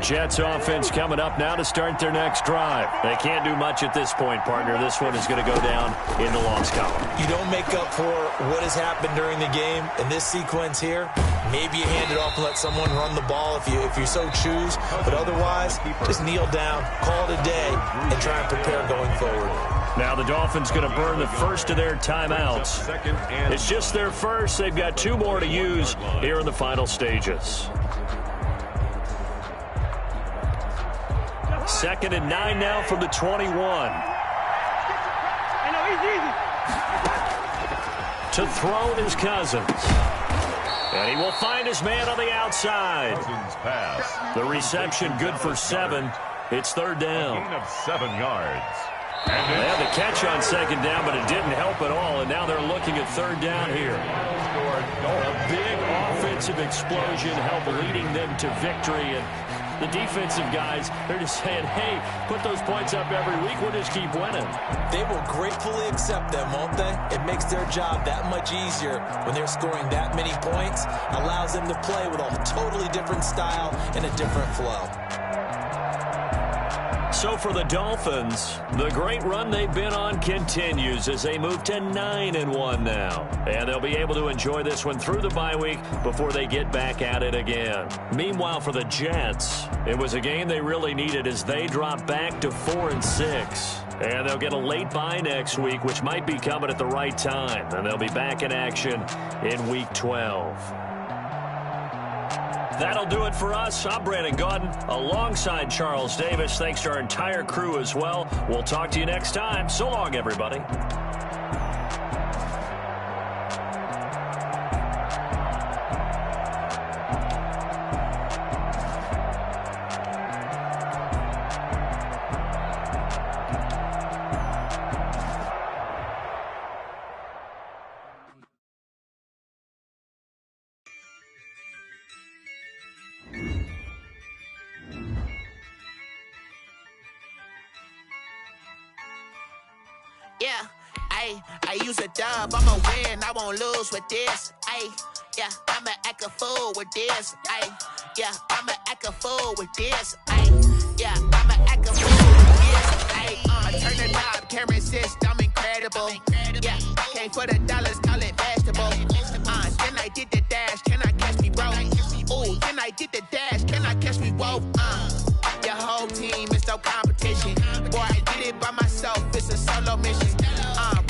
Jets offense coming up now to start their next drive. They can't do much at this point, partner. This one is going to go down in the loss column. You don't make up for what has happened during the game in this sequence here. Maybe you hand it off and let someone run the ball if you so choose. But otherwise, just kneel down, call it a day, and try and prepare going forward. Now the Dolphins going to burn the first of their timeouts. It's just their first. They've got 2 more to use here in the final stages. 2nd and 9 now from the 21. To throw is Cousins. And he will find his man on the outside. The reception good for 7. It's 3rd down. A gain of 7 yards. They had the catch on 2nd down, but it didn't help at all, and now they're looking at 3rd down here. A big offensive explosion helped leading them to victory, and The defensive guys, they're just saying, hey, put those points up every week. We'll just keep winning. They will gratefully accept them, won't they? It makes their job that much easier when they're scoring that many points. Allows them to play with a totally different style and a different flow. So for the Dolphins, the great run they've been on continues as they move to 9-1 now. And they'll be able to enjoy this one through the bye week before they get back at it again. Meanwhile, for the Jets, it was a game they really needed as they drop back to 4-6. And they'll get a late bye next week, which might be coming at the right time. And they'll be back in action in Week 12. That'll do it for us. I'm Brandon Gaudin alongside Charles Davis. Thanks to our entire crew as well. We'll talk to you next time. So long, everybody. Yeah, I use a dub, I'ma win, I won't lose with this. Yeah, I'ma act a fool with this. Yeah, I'ma act a fool with this. Yeah, I'ma act a fool with this. I turn the knob, camera assist, I'm incredible. Yeah, came for the dollars, call it vegetable. Then I did the dash, can I catch me, bro? Ooh, then I did the dash, can I catch me, whoa? Your whole team is no competition. Boy, I did it by myself, it's a solo mission.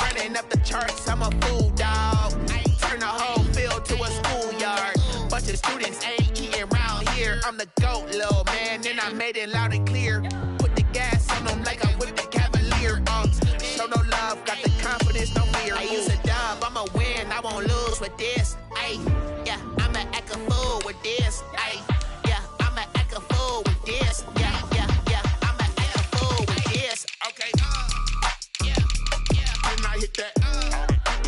Running up the charts, I'm a fool, dog. Turn the whole field to a schoolyard. Bunch of students ain't eating round here. I'm the GOAT, little man, and I made it loud and clear. Put the gas on them like I'm with the Cavalier. Show no love, got the confidence, no fear. I use a dub, I'ma win, I won't lose with this. Yeah, I'ma act a fool with this. Yeah, I'ma act a fool with this. Yeah, I'ma act a fool with this. Okay, and I hit that.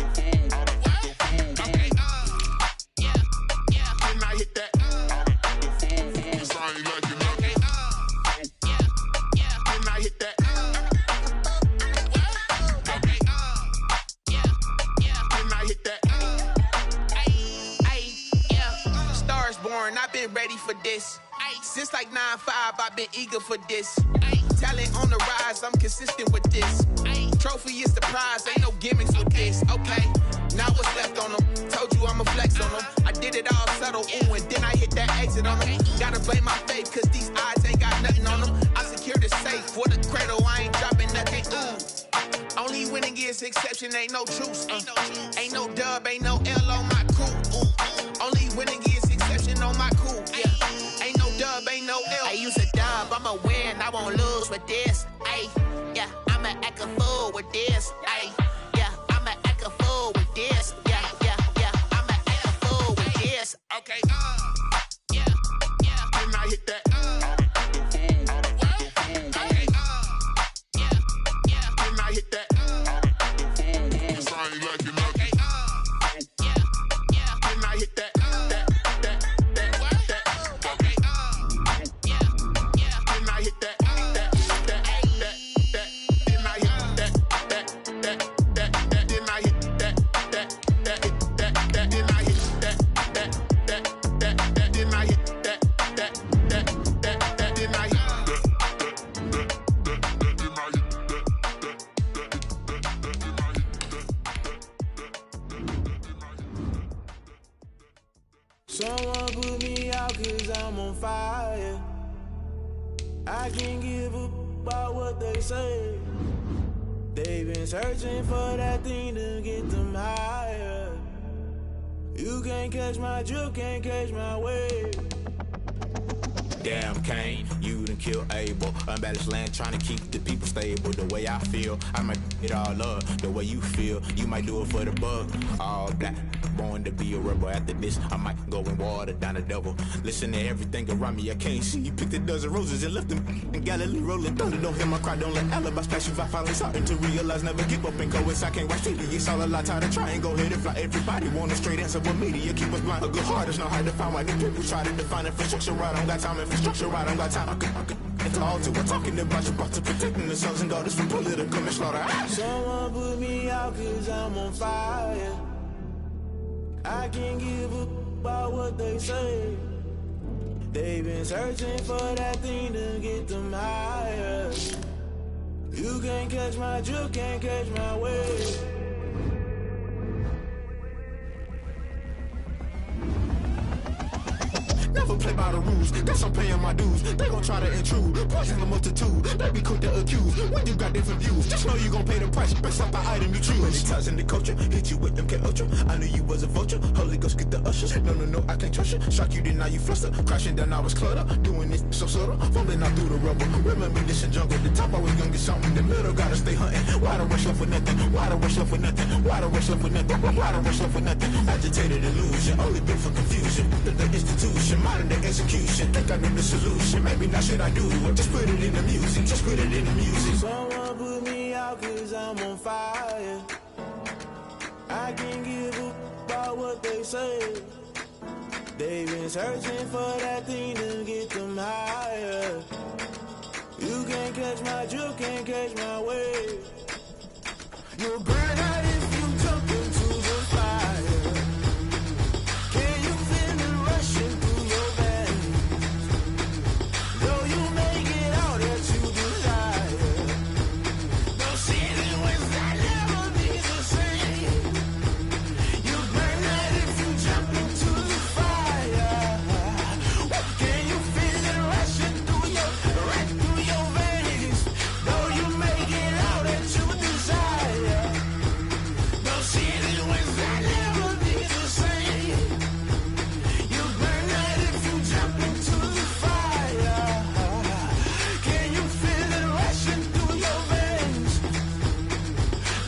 Okay, and I hit that. It's I ain't like it, okay. And I hit that. Okay, and I hit that. Yeah. Stars born, I've been ready for this. Since like 9-5, I've been eager for this. Talent on the rise, I'm consistent with this. Trophy is the prize, ain't no gimmicks with this. Okay, now what's left on them? Told you I'ma flex on them. I did it all subtle, ooh, and then I hit that exit on them. Gotta blame my faith, cause these eyes ain't got nothing on them. I secured the safe for the cradle, I ain't dropping nothing, ooh. Only winning is exception, ain't no truce. Ain't no dub, ain't no L on my crew. Only winning is exception on my crew. Yeah, ain't no dub, ain't no L. I use a dub, I'ma win, I won't lose with this. Yeah, I'ma act a fool with this. Yeah, I'ma act a fool with this. Yeah, I'ma act a fool with this. Okay, and I hit that. Okay, and I hit that. It's I ain't like it, okay. And I hit that. Okay, and I hit that. Someone put me out cause I'm on fire. I can't give up about what they say. They've been searching for that thing to get them higher. You can't catch my drift, can't catch my wave. Damn, Kane, you done kill Abel. Unbalanced land trying to keep the people stable. The way I feel, I might it all up. The way you feel, you might do it for the buck. All black, born to be a rebel. After this, I might go and water down the devil. Listen to everything around me, I can't see. You picked a dozen roses and left them in Galilee rolling thunder. Don't hear my cry, don't let alibis pass you. I finally starting to realize, never give up and go. I can't watch TV, it's all a lot. Tired of trying, go ahead and fly. Everybody want a straight answer, but media keep us blind. A good heart is not hard to find. Why the people try to define infrastructure right? I don't got time, infrastructure right, I don't got time. It's all to we're talking about you, about to protecting the sons and daughters from political manslaughter. Someone put me out cause I'm on fire. I can't give a about what they say. They've been searching for that thing to get them higher. You can't catch my drift, can't catch my wave. Never play by the rules, guess I'm paying my dues. They gon' try to intrude, poison the multitude. They be quick to accuse, when you got different views. Just know you gon' pay the price, based off the item you choose. Many times in the culture, hit you with them K-Ultra. I knew you was a vulture, Holy Ghost get the ushers. No, I can't trust you. Shock you, then now you fluster. Crashing down, I was cluttered. Doing this so subtle, fumbling out through the rubble. Remember this in jungle, the top I was gonna get something. The middle gotta stay hunting. Why the rush left for nothing? Why the rush left for nothing? Why the rush left for nothing? Why the rush left for nothing? Agitated illusion, only built for confusion. The institution, modern day execution. Think I know the solution. Maybe not should I do it? Just put it in the music. Just put it in the music. Someone put me out cause I'm on fire. I can't give a about what they say. They've been searching for that thing to get them higher. You can't catch my drift, can't catch my wave. You'll burn out if you jump into the fire. Can you feel it rushing through your veins? Though you make it out that you desire. No city was that never be the same. You burn out if you jump into the fire. Can you feel it rushing through your veins? Though you make it out that you desire. No city was that never be the same. You burn out if you jump into the fire. Can you feel it rushing through your veins?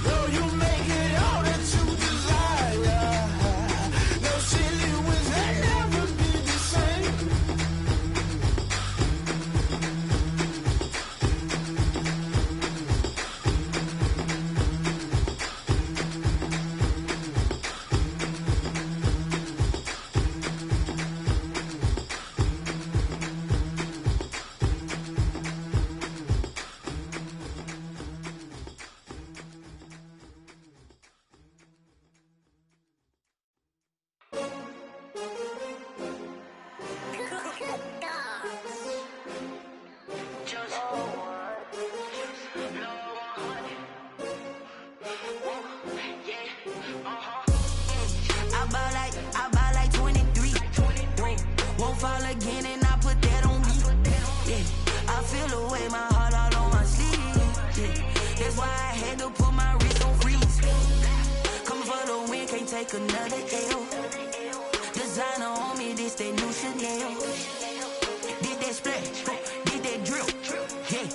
Though you make it all that you desire. No city was that never be the same. I buy like 23. Won't fall again and I put that on me. Yeah, I feel the way, my heart all on my sleeve. Yeah, that's why I had to put my wrist on freeze. Coming for the win, can't take another L. Designer on me, this that new Chanel. Did that splash, did that drill. Yeah,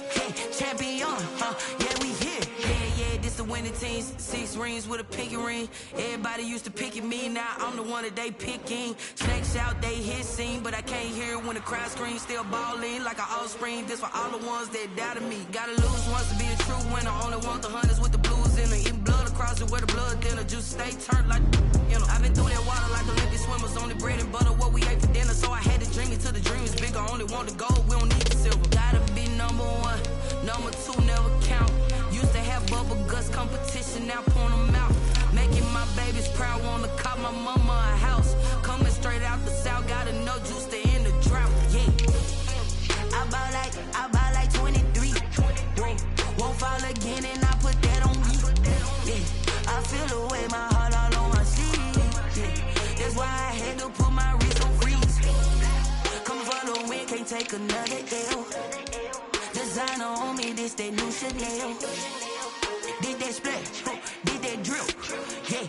champion, yeah, we here. Yeah, this the winning teams. 6 rings with a pinky ring. Everybody used to pick at me, now I'm the one that they picking. Snakes out, they hit scene, but I can't hear it when the crowd screams. Still balling like an offspring. This for all the ones that doubted me. Gotta lose once to be a true winner. Only want the hunters with the blues in it. Eating blood across it where the blood dinner. Juice stay turned like, you know. I've been through that water like Olympic swimmers. Only bread and butter, what we ate for dinner. So I had to dream it till the dream is bigger. Only want the gold, we don't need the silver. Gotta be number 1, number 2 never count. Used to have bubble guts competition, now point them out. Making my babies proud, wanna cop my mama a house. Coming straight out the south, gotta know juice to end the drought. Yeah, I buy like 23. Won't fall again and I put that on me. Yeah, I feel the way, my heart all on my sleeve. Yeah, that's why I had to put my wrist on freeze. Coming for the win, can't take another L. Designer on me, this that new Chanel. Did that splash, did that drill. Yeah,